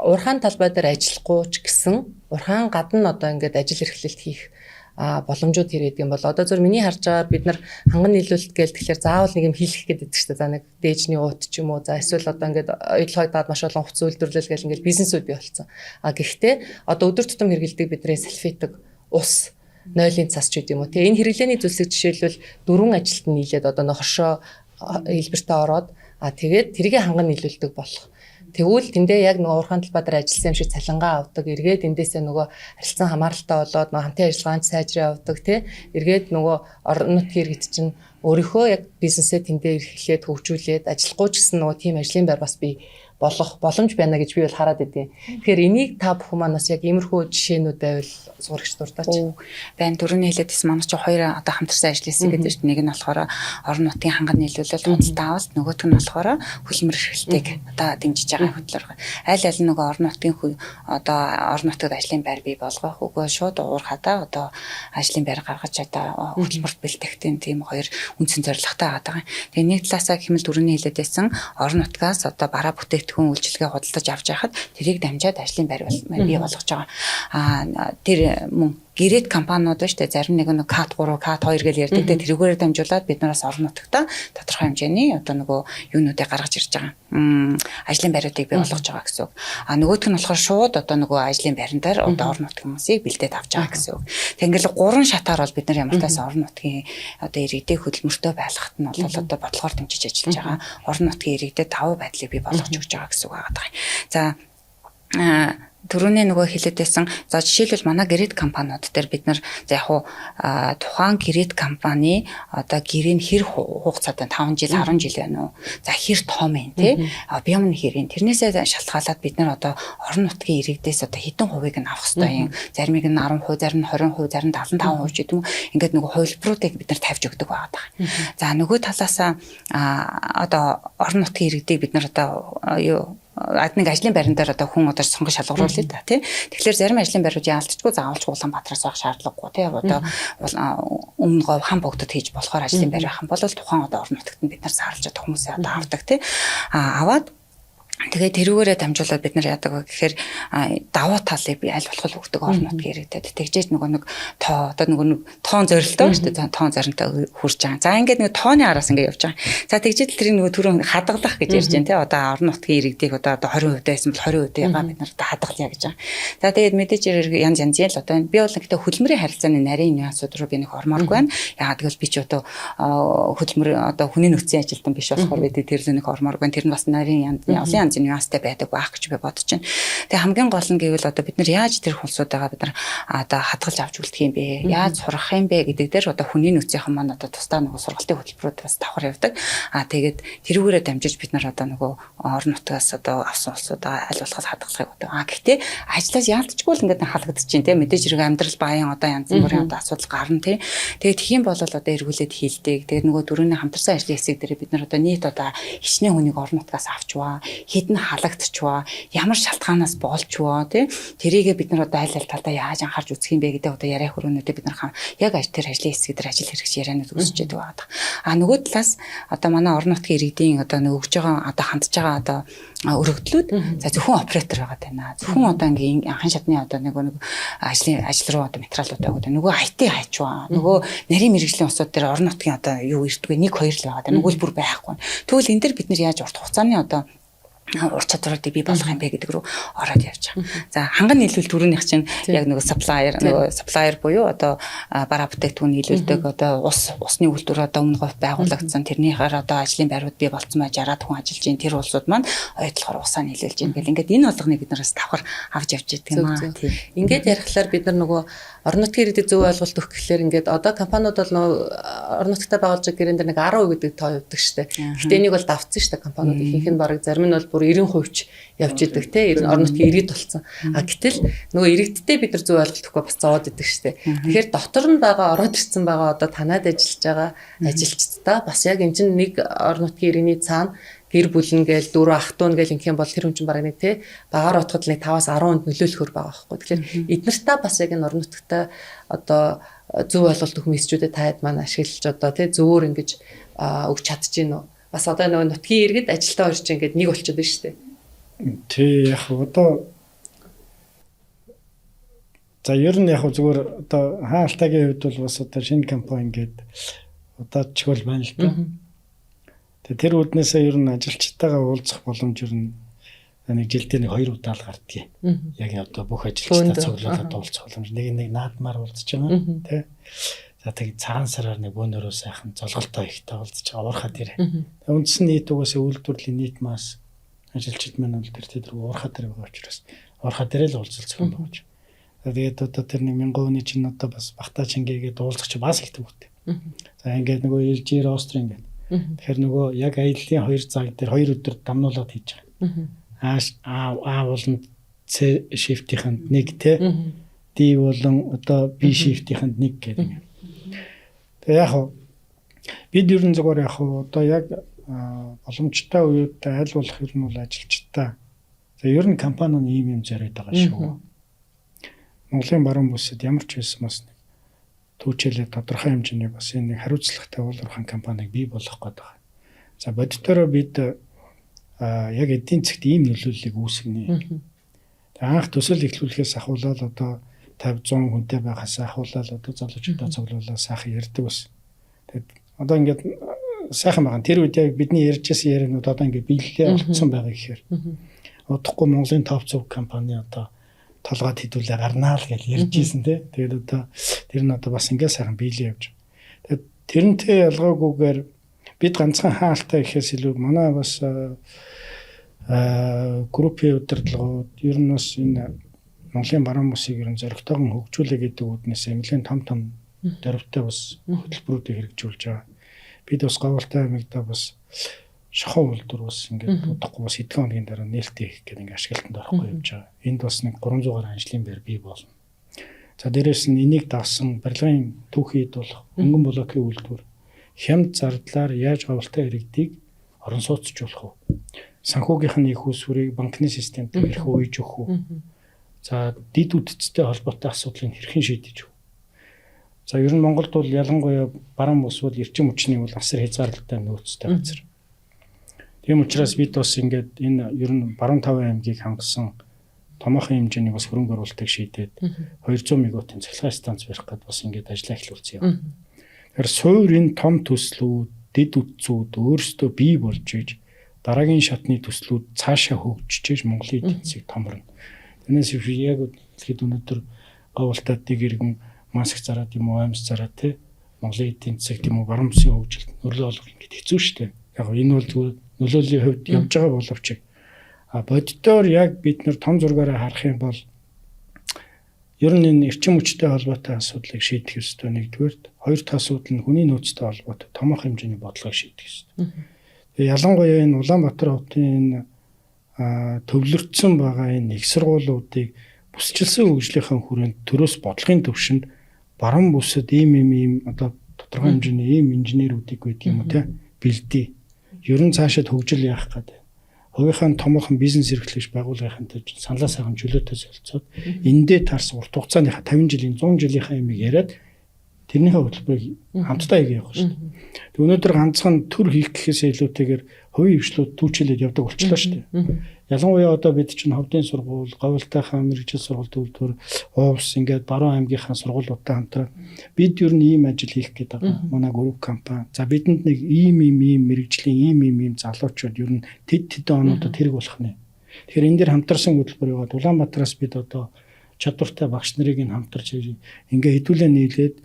урхаан талбай дээр ажиллахгүй ч гэсэн урхаан гадна одоо ингээд ажил эрхлэлт хийх боломжууд ирээд юм бол одоо зөв миний харж байгаа бид нар ханган нийлүүлэлт гээл тэгэхээр заавал нэг юм хийх гэдэг шүү дээ. За нэг дээжний уут ч юм уу. За эсвэл одоо ингээд ойлгоход даад маш олон хувц үйлдвэрлэл гээл ингээд бизнесүүд бий болсон. Гэхдээ одоо өдөр тутам хэрэгэлдэг бидний салфетик, ус, нойлын цас ч гэдэг юм уу. Тэгээ энэ хэрэглээний зүйлсийг жишээлбэл 4 ажилтнаа нийлээд одоо нөх хоршоо хэлбэртээ ороод тэгээд тэрийг ханган нийлүүлдэг болох. Тэгвэл тэндээ яг нөгөө урхан талбай дээр ажилласан юм шиг цалингаа авдаг. Эргээд эндээсээ нөгөө харилцан хамааралтай болоод нөгөө хамтын ажиллагаанд сайжраа авдаг тий. Эргээд нөгөө орон нутгийн иргэд чинь өөрийнхөө яг бизнесээ тэндээ эрхлээд хөгжүүлээд ажиллахгүй ч гэсэн нөгөө тийм ажлын байр бас бий болох боломж байна гэж би бол хараад идэв. Тэгэхээр энийг та бүхэн маань бас яг иймэрхүү жишээнүүд байвал сурагч дуртаач. Байн дөрөвний хэлээдээс манай ч хоёр одоо хамтарсан ажил хийсэн гэдэг чинь нэг нь болохоор орон нутгийн ханган нийлүүлэлт худалдаа авалт нөгөөх нь болохоор хөлмөр эрхлэлтийг одоо дэмжиж байгаа хөтлөөр. Аль аль нөгөө орон нутгийн одоо орон нутгад ажлын байр бий болгох үгүй шууд уурхадаа одоо ажлын байр гаргаж одоо хөтөлбөрт бэлтгэхтэн тийм хоёр үндсэн зорилготой байгаа. Тэгээ нэг талаасаа хэмэл дөрөвний хэлээдээсэн орон нутгаас одоо бараа бүтээгдэхүүн үйлчилгээ худалдаж авч яхад тэрийг дамжаад ажлын байр бий болгож байгаа. Тэр мөн гэрээт компаниуд ба штэ зарим нэг КАТ 3, КАТ 2 гэж ярьдаг. Тэрүүгээр дамжуулаад биднээс орон нутагта тодорхой хэмжээний одоо нөгөө юунуудыг гаргаж ирж байгаа. Ажлын байруудыг бий болгож байгаа гэсэн үг. Нөгөөх нь болохоор шууд одоо нөгөө ажлын байран дээр одоо орон нутгийн хүмүүсийг бэлдээд авч байгаа гэсэн үг. Тэг ингээл 3 шатаар бол бид нар ямар таас орон нутгийн одоо иргэдэд хөдөлмөртөө байлгахт нь бол одоо бодлогоор дэмжиж ажиллаж байгаа. Орон нутгийн иргэдэд давуу байдлыг бий болгож өгч байгаа гэсэн үг байгаа. За түрүүний нөгөө хэлээдсэн за жишээлбэл манай гэрээт компаниуд дээр бид нар за яг тухайн гэрээт компани одоо гэрээ нь хэр хугацаатай 5 жил 10 жил байна уу за хэр том юм те биом нь хэр юм тэрнээсээ шалтгаалаад бид нар одоо орон нутгийн иргэдээс одоо хэдэн хувийг нь авах хэрэгтэй юм заримыг нь 10%, зарим нь 20%, зарим нь 75% ч гэдэг юм ингээд нөгөө хувилбаруудыг бид нар тавьж өгдөг байгаа. За нөгөө талаасаа одоо орон нутгийн иргэдийг бид нар одоо юу нэг ажлын байран дээр одоо хүн одоо сонгож шалгаруулъя та тий. Тэгэхээр зарим ажлын байрууд яалтчгүй заавалч Улаанбаатараас байх шаардлагагүй тий. Одоо өмнө говь хан богдод хийж болохоор ажлын байр байх юм бол тухайн одоо орон нутагт нь бид нар саарлж чадах хүмүүсээ одоо авдаг тий. Аваад тэгээд тэрүүгээрээ дамжуулаад бид нар яадаг вэ гэхээр давуу талыг би аль болох өгдөг орон нутгийн иргэдэд. Тэгжээж нэг тоо одоо нэг тоон зорилттой шүү дээ. Тоон зорилттой хүрч байгаа. За ингээд нэг тооны араас ингээд явж байгаа. За тэгжээд тэрийг түрүүн хадгалах гэж ярьж байна тий. Одоо орон нутгийн иргэдийг одоо 20% байсан бол 20% ягаа бид нар одоо хадгалъя гэж байгаа. За тэгээд мэдээж янз л одоо би бол гэхдээ хөдөлмөрийн харилцааны нарийн нюансууд руу би нэг ормооргүй байна. Яагаад гэвэл би ч одоо хөдөлмөр одоо хүний нөөцийн ажилтан биш болохоор би тэр нэг ормооргүй. Тэр нь бас нарийн янзын нюанстай байдаг байх гэж би бодож байна. Тэгээ хамгийн гол нь гэвэл одоо бид нар яаж тэр хулсуудаа бид нар одоо хадгалж авч үлдэх юм бэ? Яаж сурах юм бэ гэдэг дээр одоо хүний нөөцийнхэн маань одоо тусдаа нөгөө сургалтын хөтөлбөрүүд бас давхар явдаг. Тэгээд тэрүүгээрээ дамжиж бид нар одоо нөгөө орон нутгаас одоо авсан улсуудаа аль болохоос хадгалахыг бодог. Гэхдээ ажлаас яалтчгүй л ингээд халагдчихээн тийм мэдээж хэрэг амьдрал баян одоо янз бүрийн одоо асуудал гарна тийм. Тэгээд тхиим бол одоо эргүүлээд хийлдэг. Тэгээд нөгөө дөрөвний хамтарсан ажлын хэсэг дээр бид нар одоо нийт одоо хичнээн хүнийг орон нутгаас авчваа. Хэдэн халагдчихваа, ямар шалтгаанаас болчихваа тий. Тэрийгээ бид нар одоо аль талдаа яаж анхаарч үзэх юм бэ гэдэг одоо яриа хөрөөнүүдээ бид нар яг тэр ажлын хэсэг дээр ажил хэрэгч ярианууд үүсчихэд байгаа. Нөгөө талаас одоо манай орон нутгийн иргэдийн одоо нэг өгж байгаа одоо хандж байгаа одоо өргөдлүүд за зөвхөн оператор байгаа тайна. Зөвхөн одоо ингийн анхын шатны одоо нэг ажил руу одоо материалууд өгдөг. Нөгөө IT хайчваа. Нөгөө нарийн мэрэгжлийн усууд дээр орон нутгийн одоо юу ирдэггүй 1 2 л байгаа. Нөгөө л бүр байхгүй. Тэгвэл энэ дэр бид нар яаж урт хугацааны одоо ур чадваруудыг бий болгох юм бэ гэдэг рүү ороод явж байгаа. За ханган нийлүүл түрүүнийх чинь яг нөгөө supplier буюу одоо бараа бүтээгдэхүүн нийлүүлдэг одоо усны үйлдвэр одоо өмнө говь байгуулагдсан тэрнийхээр одоо ажлын байрууд бий болцсон байж 60 хүн ажиллаж байна. Тэр улсууд маань ойдлохоор усаа нийлүүлж байна гэл ингээд энэ болгоныг бид нараас давхар авч явж байдаг юм аа. Ингээд ярихлаар бид нар нөгөө орон нутгийн иргэдэд зөв ойлголт өгөх гэхлээр ингээд одоо компаниуд бол нөгөө орон нутгатаа байгуулж байгаа гэрэн дээр нэг 10% гэдэг тоо явдаг штэ. Гэхдээ энийг бол давцсан штэ компаниуд ихэнх нь бараг зарим нь бол бүр 90% ч явж идэг те орон нутгийн иргэд болсон. Гэтэл нөгөө иргэдтэй бид нар зөв ойлголт өгөхгүй бас зовоод идэг штэ. Тэгэхээр дотор нь байгаа ороод ирсэн байгаа одоо танаад ажиллаж байгаа ажилчдаа бас яг эн чинь нэг орон нутгийн иргэний цаана гэр бүлэн гээл 4 ах トゥ н гээл ингэх юм бол тэр хүн чинь бараг нэг те багаар отоход нэг 5-аас 10% нөлөөлөхөр байгаа байхгүй. Тэгэхээр эднэртээ бас яг энэ орон нутгатаа одоо зөв ойлголт өгөх мессежүүдэд таад маань ашиглаж одоо те зөвөр ингэж өгч чадчихэв нөө. Бас одоо нөгөө нутгийн иргэд ажилтаа орж ингээд нэг болчиход байна шүү дээ. Тий яг одоо за ер нь яг зүгээр одоо хаалтагийн хувьд бол бас одоо шинэ компани ингээд удаачихвал байна л да. Тэгээ тэр үднээсээ ер нь ажилчтайгаа уулзах боломж ер нь нэг жилдээ нэг 2 удаа л гардгийг. Яг одоо бүх ажилчтай цуглуулад уулзах боломж нэг наадмаар уулзж байгаа тий. За тэгээд цагаан сараар нэг бөөнөрөө сайхан золголтоо ихтэй уулзж байгаа уурхад ирээ. Үндсэн нийт угаасаа үйлдвэрлэлийн нийт мас ажилчид маань бол тэр уурхад ирээ байгаа учраас уурхад ирээ л уулзалцах юм байна. Тэгээд одоо тэр нэг 1000 хүний чинь одоо бас багтаа чингээгээд уулзах чи бас ихтэй үүтэй. За ингээд нөгөө LG Roaster ингээд. Тэгэхээр нөгөө яг аяллаа 2 цаг дээр 2 өдөр дамнуулаад хийж байгаа. А болон C shift-ийнхэнд 1 те. D болон одоо B shift-ийнхэнд 1 гэдэг. Тэгээ яг бид ер нь зүгээр яг одоо яг боломжтой үед аль болох ер нь бол ажилчтай. За ер нь компани нь ийм юм зориод байгаа шүү. Монголын баруун бүсэд ямар ч байсан бас түүчээлээ тодорхой хэмжээний бас энэ нэг хариуцлагатай уулуурхан компанийг бий болгох гээд байгаа. За бодитоор бид яг эдийн засгт ийм нөлөөллийг үүсгэнэ. Тэгээ анх төсөл эхлүүлэхээс ахуулаад одоо 50-100 хүнтэй байхаас ахуулаад одоо залуучуудаа цуглуулаад сайхан ярьдаг бас. Тэгээд одоо ингээд сайхан байгаа. Тэр үед яг бидний ярьжсэн яриануд одоо ингээд биелэлээ олцсон байгаа гэхээр удахгүй Монголын топ зөв компани одоо толгойд хідүүлээ гарнаа л гэж ярьж ийсэн тий. Тэгээд одоо тэр нь одоо бас ингээд сайхан биелээ явж. Тэгээд тэрнтэй ялгаагүйгээр бид ганцхан хаалтаа гэхээс илүү манай бас группийн удирдлагууд ер нь бас энэ Монголын баруун бүсийг ер нь зоригтойгон хөгжүүлэх гэдэг үүднээс нэлээд том дөрвтэй бас хөтөлбөрүүдийг хэрэгжүүлж байгаа. Бид бас Говьртай аймагта бас шохон үйлдвэр бас ингээд удахгүй бас хэдхэн хоногийн дараа нээлттэй их гэдэг ингээд ашиглалтанд орохгүй явж байгаа. Энд бас нэг 300 гаруй ажлын байр бий болно. За дээрээс нь энийг давсан барилгын түүхийд болох өнгөн блокийн үйлдвэр хямд зардлаар яаж Говьртай иргэдийг орон сууцчлуулах уу? Санхүүгийнх нь их усврыг банкны системд хэрхэн үйж өгөх үү? За дид үдцтэй холбоотой асуудлыг хэрхэн шийдэж өгөх? За ер нь Монголд бол ялангуяа баруун бус бол эрчим хүчний бол асар хязгаарлалтай нөөцтэй газар. Тийм учраас бид бас ингээд энэ ер нь баруун таван аймгийг хангасан томоохон хэмжээний бас хөрөнгө оруулалтыг шийдээд 200 мегаваттын цахилгаан станц барих гэдэг бас ингээд ажиллаа эхлүүлсэн юм. Тэгэхээр суурийн том төслүүд, дид үтцүүд өөрсдөө бий болж иж дараагийн шатны төслүүд цаашаа хөгжиж Монголын эдийн засгийг томорно. Тэрнээс яг дэлхийд өнөөдөр говьлтаадыг иргэн маск зараад юм уу, амьс зараад тий Монголын эдийн засаг тийм үү баруун бүсийн хөгжилд нөлөө олох ингээд хэцүү шүү дээ. Яг энэ бол зүгээр нөлөөллийн хувьд явж байгаа боловч боддоор яг бид нар том зургаараа харах юм бол ер нь энэ эрчим хүчтэй холбоотой асуудлыг шийдэх ёстой нэгдүгээр. Хоёр дахь асуудал нь хүний нөөцтэй холбоотой томоохон хэмжээний бодлогыг шийдэх ёстой. Тэгээ ялангуяа энэ Улаанбаатар хотын төвлөрдсөн байгаа энэ их сургуулиудыг бүсчилсэн хөгжлийнхаа хүрээнд төрөөс бодлогын төвшөнд баруун бүсэд ийм одоо тодорхой хэмжээний ийм инженерүүдийг байдаг юм уу те бэлдээ. Ер нь цаашаа хөгжил яах гэдэг. Хувийнхаа томоохон бизнес эрхлэгч байгууллагынхантай саналаа сайхан чөлөөтэй солилцоод эндээ тарс урт хугацааныхаа 50 жилийн 100 жилийнхаа юмыг яриад тэрнийхээ хөтөлбөрийг хамтдаа хийх явах шүү дээ. Тэг өнөөдөр ганцхан төр хийх гэхээсээ илүүтэйгээр хувийн хвшлүүд түүчилээд явдаг болчихлоо шүү дээ. Ялангуяа одоо бид чинь ховдын сургууль, говьлтайхаа мэрэгжил сургууль төвлөрөөр уус ингээд баруун аймгийнхаа сургуулиудтай хамтран бид ер нь ийм ажил хийх гэдэг байгаа. Манай групп компани. За бидэнд нэг ийм мэрэгжлийн ийм залуучууд ер нь тэдэн онуудад хэрэг болох нэ. Тэгэхээр энэ дээр хамтарсан хөтөлбөр яваад Улаанбаатараас бид одоо чадвартай багш нарыг хамтарч ингээ хэдүүлээ нийлээд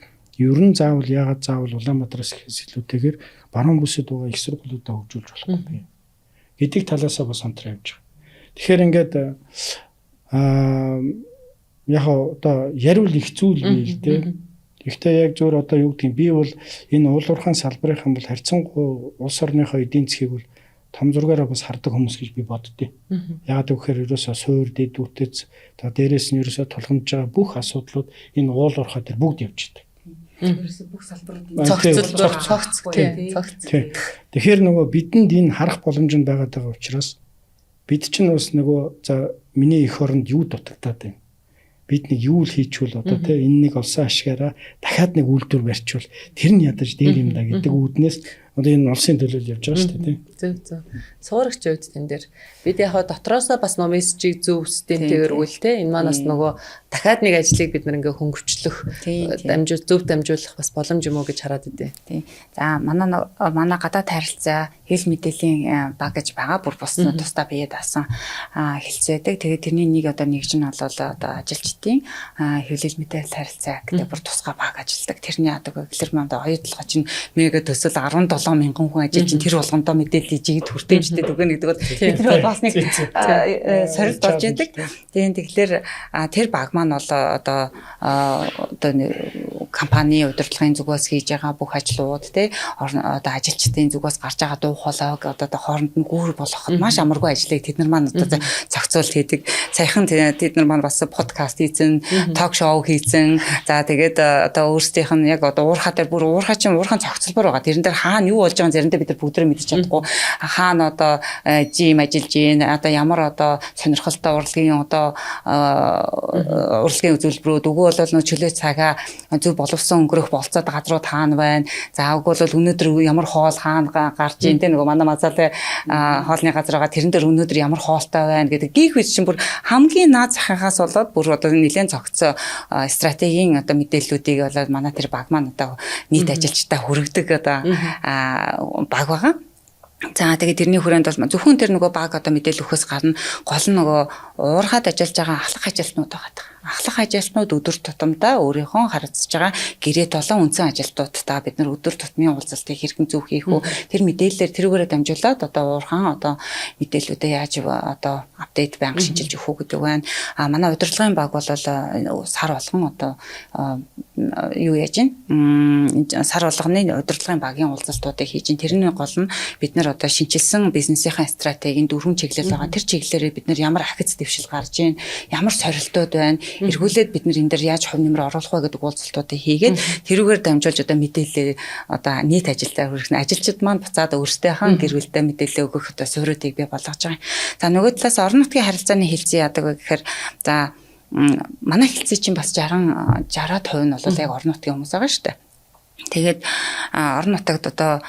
ер нь заавал Улаанбаатараас ихээс илүүтэйгээр баруун бүсэд байгаа их сургуулиудаа хөгжүүлж болохгүй гэдэг талаасаа бас хамтран явж байгаа. Тэгэхээр ингээд яг одоо яривал их зүйл бий л дээ. Гэхдээ яг зөвөр одоо юу гэдгийг би бол энэ уулуурхаан салбарын бол харьцангуй улс орныхоо эдийн засгийг бол том зургаараа бас хардаг хүмүүс гэж би боддتي. Яг гэвэл ерөөсөө суур дэд үтц та дээрээс нь ерөөсөө тулгамж байгаа бүх асуудлууд энэ уулуурхаа дээр бүгд явж байгаа. Ерөөсөө бүх салбаруудын цогц. Тэгэхээр нөгөө бидэнд энэ харах боломж нь байгаад байгаа учраас бид чинь бас нөгөө за миний эх оронд юу дутагдаад байна. Бид нэг юу л хийчихвэл одоо те энэ нэг олсон ашгаараа дахиад нэг үйлдвэр барьчихвал тэр нь ядаж дээр юм да гэдэг үүднээс одоо энэ улсын төлөөлөл явж байгаа шүү дээ тийм. Зөв. Суугч үед тэн дээр бид яг дотроосоо бас мессежийг зөв системтэйгээр үйл те энэ манаас нөгөө дахиад нэг ажлыг бид нэг ингээ хөнгөвчлөх зөв дамжуулах бас боломж юм уу гэж хараад идэв. Тийм. За манай гадаад харилцаа хэл мэдээллийн баг гэж байгаа бүр бус тусдаа бие даасан хэлцээдэг. Тэгээд тэрний нэг ч нь бол одоо ажилчдын хэвлэл мэдээлэл харилцаа гэдэг бүр тусгай баг ажилладаг. Тэрний одоо гэхэлэр манд оюутлага чинь мега төсөл 17 мянган хүн ажиллаж чинь тэр болгондоо мэдээлэл жигэд хүртээмжтэй дүгэн гэдэг бол бид нар бас нэг сорилт болж яадаг. Тэгэхээр тэр баг маань бол одоо компани удирдлагын зүгээс хийж байгаа бүх ажлууд тий одоо ажилчдын зүгээс гарч байгаа дуу хоолойг одоо хооронд нь гүүр болгоход маш амаргүй ажлыг тэд нар маань одоо зохицуулт хийдэг. Саяхан тэд нар маань бас подкаст хийсэн, ток шоу хийсэн. За тэгээд одоо өөрсдийнх нь яг одоо уурхаа дээр бүр уурхаан зохицолбор байгаа. Тэрэн дээр хаана юу болж байгааг заримдаа бид нар бүгдөө мэдчих чадахгүй. Хаана одоо жим ажиллаж гин одоо ямар одоо сонирхолтой урлагийн одоо урлагийн үзүүлбэрүүд үгүй бол нөө чөлөө цагаа зөв боловсон өнгөрөх болцоод газрууд хаана байна. За үгүй бол өнөөдөр ямар хоол хаана гарч ийн тэ нөгөө манай мазаалай хоолны газар байгаа тэрэн дээр өнөөдөр ямар хоолтой байна гэдэг гих үз чинь бүр хамгийн наад захихаас болоод бүр одоо нэлээд цогцоо стратегийн одоо мэдээллүүдийг болоод манай тэр баг маань одоо нийт ажилчтай хүргэдэг одоо баг байгаа. За тэгээд тэрний хүрээнд бол зөвхөн тэр нөгөө баг одоо мэдээлэл өгөхөөс гадна гол нь нөгөө уурхад ажиллаж байгаа ахлах ажилтнууд байгаа. Ахлах ажилтнууд өдөр тутамдаа өөрийнхөө харилцаж байгаа гэрээ толон үндсэн ажилтнуудтай бид нар өдөр тутмын уулзалтыг хэрхэн зөв хийх үү тэр мэдээлэлээр тэрүүгээрээ дамжуулаад одоо уурхаан одоо мэдээллүүдээ яаж одоо апдейт байнга шинжилж өгөх үү гэдэг байна. Манай удирдлагын баг бол сар болгон одоо юу яаж байна? Сар болгоны удирдлагын багийн уулзалтуудыг хийж байна. Тэрний гол нь бид нар одоо шинчилсэн бизнесийн стратегийн 4 чиглэл байгаа. Тэр чиглэлээрээ бид нар ямар ахиц дэвшил гарч байна, ямар сорилтууд байна, эргүүлээд бид нар энэ дээр яаж хувь нэмэр оруулах вэ гэдэг уулзалтуудыг хийгээд тэрүүгээр дамжуулж одоо мэдээлэл одоо нийт ажилдаа хүргэх нь ажилчид маань буцаад өөрсдийнхээ гэр бүлдээ мэдээлэл өгөх одоо суурьуудыг бий болгож байгаа. За нөгөө талаас орон нутгийн харилцааны хилцээ яадаг вэ гэхээр за манай хилцээ чинь бас 60% нь бол яг орон нутгийн хүмүүс байгаа шүү дээ. Тэгээд орон нутагт одоо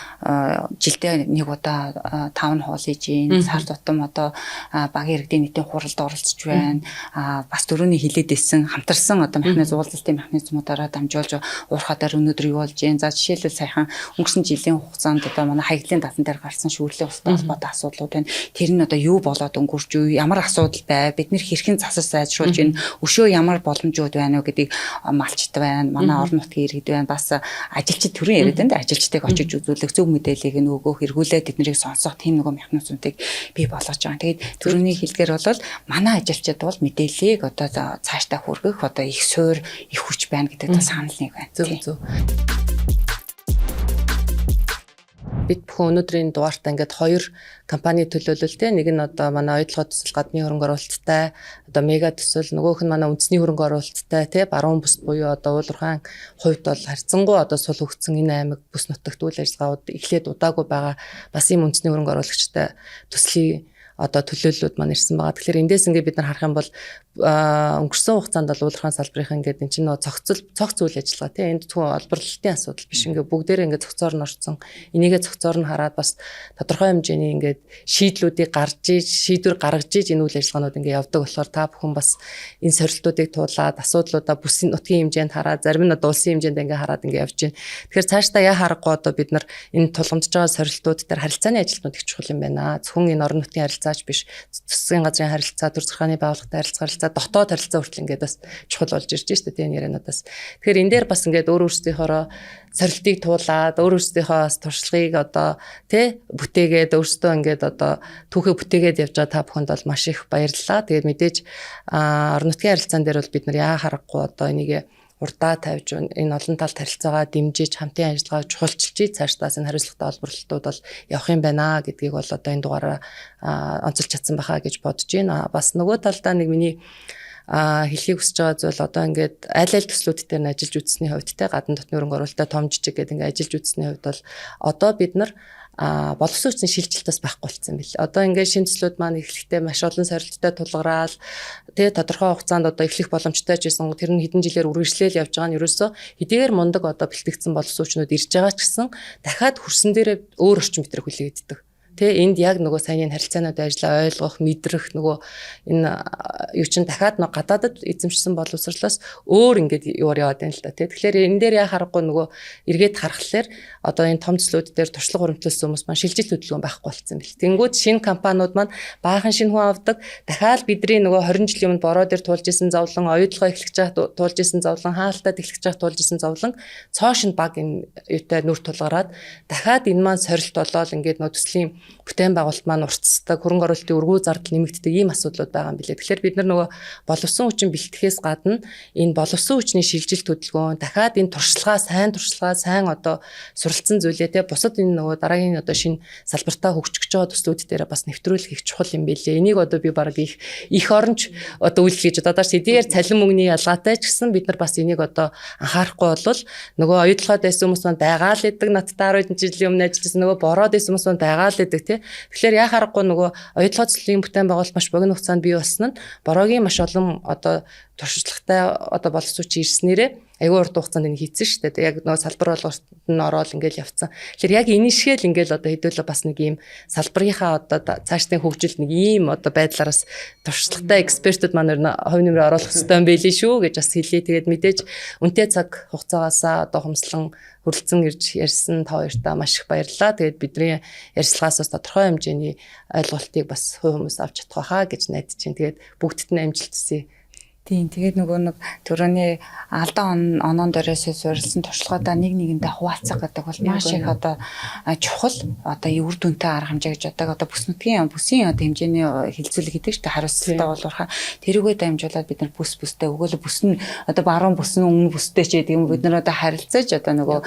жилдээ нэг удаа таван хоол хийж гин сар тутам одоо багийн иргэдийн нийтийн хуралд оролцож байна. Бас дөрөвний хилээд исэн хамтарсан одоо механизм уулзалтын механизмуудаараа дамжуулж уурхадаар өнөөдөр юу болж гин. За жишээлбэл саяхан өнгөрсөн жилийн хугацаанд одоо манай хаягдлын дадан дээр гарсан шүүрлийн устай холбоотой асуудлууд байна. Тэр нь одоо юу болоод өнгөрч юу, ямар асуудал байв, бид нэр хэрхэн засаж сайжруулж гин, өшөө ямар боломжууд байна уу гэдгийг малчт байна. Манай орон нутгийн иргэд байна. Бас ажилчид төрийн яриад энэ ажилчдыг очиж үзүүлэх, зөв мэдээллийг нөгөөх эргүүлээд тэднийг сонсох тийм нэг механизмуудыг бий болгож байгаа. Тэгээд төрөний хэлгээр бол манай ажилчид бол мэдээллийг одоо цаашдаа хүргэх одоо их суур, их хүч байна гэдэг санал нэг байна. Зөв. Бид бүхэн өнөөдрийн дугаартаа ингээд 2 компани төлөөлөлтэй. Нэг нь одоо манай оюутлогоо төсөл гадны хөрөнгө оруулалттай, одоо мега төсөл, нөгөөх нь манай үндэсний хөрөнгө оруулалттай, баруун бүс буюу одоо уулуурхайн хувьд бол харьцангуй одоо сул хөгцсөн энэ аймаг бүс нутагт үйл ажиллагаууд эхлээд удаагүй байгаа бас ийм үндэсний хөрөнгө оруулагчтай төслийн одоо төлөөллүүд маань ирсэн байгаа. Тэгэхээр эндээс ингээд бид нар харах юм бол өнгөрсөн хугацаанд бол уулуурхайн салбарын ингээд энэ чинь цогц үйл ажиллагаа тийм энд зөвхөн олборлолтын асуудал биш, ингээд бүгдээрээ ингээд цогцоор нь орсон. Энийгээ цогцоор нь хараад бас тодорхой хэмжээний ингээд шийдвэр гаргаж иж энэ үйл ажиллагаанууд ингээд явдаг болохоор та бүхэн бас энэ сорилтуудыг туулаад асуудлуудаа бүсийн нутгийн хэмжээнд хараад зарим нь одоо улсын хэмжээнд ингээд хараад ингээд явж байна. Тэгэхээр цаашдаа яа харахгүй одоо бид нар энэ тулгамдж байгаа сорилтууд дээр харилцааны ажилтнууд их чухал юм байна. Зөвхөн энэ орон нутгийн харилцаач биш, засгийн газрын харилцаа, төр захиргааны байгууллагатай харилцаа, дотоод харилцаа хүртэл ингээд бас чухал болж ирж байна шүү дээ энэ яриануудаас. Тэгэхээр энэ дээр бас ингээд өөр өөрсдийнхөө сорилтыг туулаад өөр өөрсдийнхөө туршлагыг одоо бүтээгээд өөрсдөө ингээд одоо түүхээ бүтээгээд явж байгаа та бүхэнд бол маш их баярлалаа. Тэгээд мэдээж орон нутгийн харилцаан дээр бол бид нар яа харахгүй одоо энийг урдаа тавьж энэ олон талт харилцаагаа дэмжиж хамтын ажиллагааг чухалчилж цаашдаас энэ хариуцлагатай олборлолтууд бол явах юм байна гэдгийг бол одоо энэ дугаараа онцолж чадсан байхаа гэж бодож байна. Бас нөгөө талдаа нэг миний хэлхийг хүсэж байгаа зүйл одоо ингээд аль төслүүд дээр нь ажиллаж үзсний хувьд гадна дотны хөрөнгө оруулалттай том жижиг гэдэг ингээд ажиллаж үзсний хувьд бол одоо бид нар боловсон хүчний шилжилтээс байхгүй болсон бэл. Одоо ингээд шинэ төслүүд маань эхлэхдээ маш олон сорилттой тулгараал тодорхой хугацаанд одоо эхлэх боломжтой ч байсан. Тэр нь хэдэн жилээр үргэлжлээл явж байгаа нь ерөөсөө хэдийгээр мундаг одоо бэлтгэгдсэн боловсон хүчнүүд ирж байгаа ч гэсэн дахиад хөрсөн дээрээ өөр орчин метр хүлээгддэг. Энд яг нөгөө саяны харилцаанууд ажиллаа ойлгох, мэдрэх нөгөө энэ юу чин дахиад нөгөө гадаадд эзэмшсэн боловсрлоос өөр ингээд юугаар яваад байна л да. Тэгэхээр энэ дээр яа харахгүй нөгөө эргээд харахаар одоо энэ том төслүүд дээр туршлага хуримтлуулсан хүмүүс маань шилжилт хөдөлгөөн байхгүй болсон бэл. Тэнгүүд шинэ компаниуд маань баахан шинэ хүн авдаг. Дахиад бидний нөгөө 20 жилийн өмнө бороо дээр туулж исэн зовлон, оюутлогоо эхлэж байгаа туулж исэн зовлон, хаалттай эхлэж байгаа туулж исэн зовлон цоошин баг энэ юутай нүр тулгараад дахиад энэ маань сорилт болоод ингээд нөгөө төслийн бүтээн байгуулалт маань уртсдаг, хөрөнгө оруулалтын өргөө зардал нэмэгддэг ийм асуудлууд байгаа юм билээ. Тэгэхээр бид нар нөгөө боловсон хүчин бэлтгэхээс гадна энэ боловсон хүчний шилжилт хөдөлгөөн, дахиад энэ туршлагаа сайн одоо суралцсан зүйлээ бусад энэ нөгөө дараагийн одоо шинэ салбартаа хөгжиж байгаа төслүүд дээр бас нэвтрүүлэх их чухал юм билээ. Энийг одоо би баг их оронч одоо үйлчлэж одоо хэдийгээр цалин мөнгөний ялгаатай ч гэсэн бид нар бас энийг одоо анхаарахгүй болвол нөгөө оюутлогоо дэсэн хүмүүс маань байгаа л идэг, надтай 10 жилийн өмнө ажилласан нөгөө бороо дэсэн хүмүүс маань байгаа л идэг. Тэгэхээр яа харахгүй нөгөө оюутлогоо төслийн бүтээн байгуулалт маш богино хугацаанд бий болсон нь бороогийн маш олон одоо туршлагатай одоо боловсон хүч ирснээрээ аюу урт хугацаанд энэ хийцэн шүү дээ. Яг нөгөө салбар болгоорт нь ороод ингээл явцсан. Тэгэхээр яг энэ шигээл ингээл одоо хэдүүлээ бас нэг ийм салбарынхаа одоо цаашдын хөгжилд нэг ийм одоо байдлаараас туршлагатай экспертүүд маань хувь нэмрээ оруулах хэрэгтэй юм байли шүү гэж бас хэлээ. Тэгээд мэдээж үнэтэй цаг хугацаагаасаа одоо хумслан хүрэлцэн ирж ярьсан та хоёртаа маш их баярлалаа. Тэгээд бидний ярьцлагаас тодорхой хэмжээний ойлголтыг бас хувь хүмүүс авч чадах байхаа гэж найдаж байна. Тэгээд бүгдд нь амжилт хүсье. Тийм тэгээд нөгөө нэг төрөний алдаан онон дээрээс суурилсан туршлагуудаа нэгэндээ хуваалцах гэдэг бол маш их одоо чухал одоо үр дүнтэй арга хэмжээ гэж одоо бүс нутгийн бүсийн одоо хэмжээний хилцүүлэг гэдэг чинь хариуцлагатай болоорхаа тэрүүгээ дамжуулаад бид нар бүстэй өгөөл бүс нь одоо баруун бүс нь өмнө бүстэй ч гэдэг юм бид нар одоо харилцаж одоо нөгөө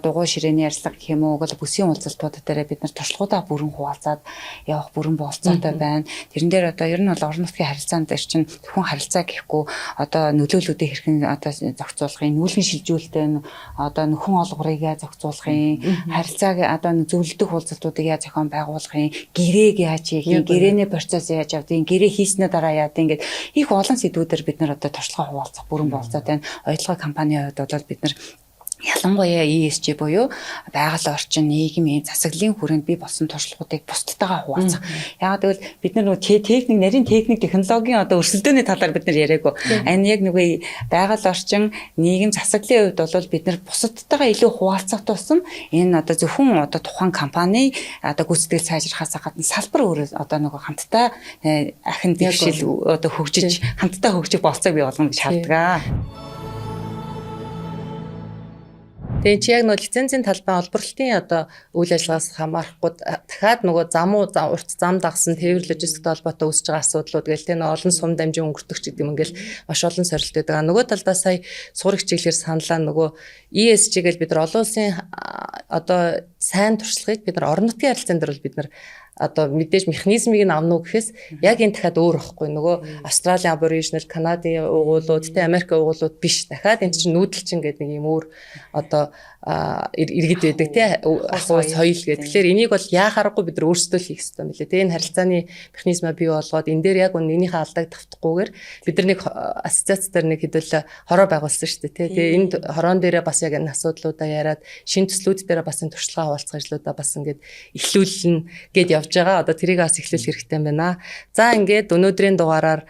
дугуй ширээний ярьцлага гэх юм уу өгөөл бүсийн уулзалтууд дээр бид нар туршлагуудаа бүрэн хуваалцаад явах бүрэн болцоотой байна. Тэрэн дээр одоо ер нь бол орон нутгийн харилцаан дээр чинь зөвхөн харилцаа гэхгүй одоо нөлөөллүүдийг хэрхэн одоо зохицуулахын, нүүлгэн шилжүүлэлтээ одоо нөхөн олгорыг яаж зохицуулахын, харилцааг одоо зөвлөдөх уулзалтуудыг яаж зохион байгуулахын, гэрээг яаж хийх, гэрээний процесс яаж явдгийг, гэрээ хийснээ дараа яадгийг ингээд их олон сэдвүүдээр бид нар одоо туршлага хуваалцах бүрэн болцоотой байна. Ойлгоо компанийн хувьд бол бид нар ялангуяа ESG буюу байгаль орчин, нийгмийн засаглалын хүрээнд бий болсон туршлагуудыг бусдтайгаа хуваалцах. Яагаад гэвэл бид нар нөгөө нарийн техник технологийн одоо өрсөлдөөний талаар бид нар яриаггүй. Энэ яг нөгөө байгаль орчин, нийгэм засаглалын хувьд бол бид нар бусдтайгаа илүү хуваалцах тусам энэ одоо зөвхөн одоо тухайн компани одоо гүйцэтгэл сайжрахаас гадна салбар өөрөө одоо нөгөө хамтдаа ахин дэвшил одоо хөгжиж хамтдаа хөгжих болцоог бий болгоно гэж харддаг. Тэгээ чи яг нөгөө лицензийн талбай олборлолтын одоо үйл ажиллагаас хамаарахгүй дахиад нөгөө урт зам дагсан тээвэр логистиктэй холбоотой үүсэж байгаа асуудлууд гээл тэ олон сум дамжин өнгөртөх гэдэг юм ингээл маш олон сорилт байдаг. Нөгөө талдаа сая сурах чиглэлээр саналаа нөгөө ESG гэж бид нар олон улсын одоо сайн туршлагыг бид нар орон нутгийн харилцаан дээр бол бид нар одоо мэдээж механизмыг нь авна уу гэхээс яг энэ дахиад өөр ихгүй нөгөө Австралийн Аборигенал, Канадын угуулууд, тэ Америк угуулууд биш. Дахиад энэ чинь нүүдэлчин гэдэг нэг юм өөр одоо иргэд байдаг тий ахуй соёл гэдэг. Тэгэхээр энийг бол яахааргүй бид нар өөрсдөө хийх хэрэгтэй юм лээ. Тэгээ энэ харилцааны механизмаа бий болгоод энэ дээр яг энэнийхээ алдааг давтахгүйгээр бид нар нэг ассоциацтаар нэг хэдүүл хороо байгуулсан шүү дээ тий. Тэгээ энд хороон дээрээ бас яг энэ асуудлуудаа яриад шин төслүүд дээрээ бас энэ туршлага хуваалцах ажлуудаа бас ингээд эхлүүлнэ гэд явж байгаа. Одоо тэрийг бас эхлүүлэх хэрэгтэй юм байна. За ингээд өнөөдрийн дугаараар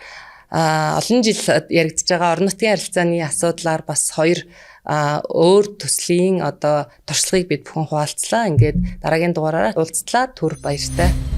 олон жил яригдж байгаа орон нутгийн харилцааны асуудлаар бас хоёр өөр төслийн одоо туршлагыг бид бүхэн хуваалцлаа. Ингээд дараагийн дугаараар уулзтлаа. Түр баяртай.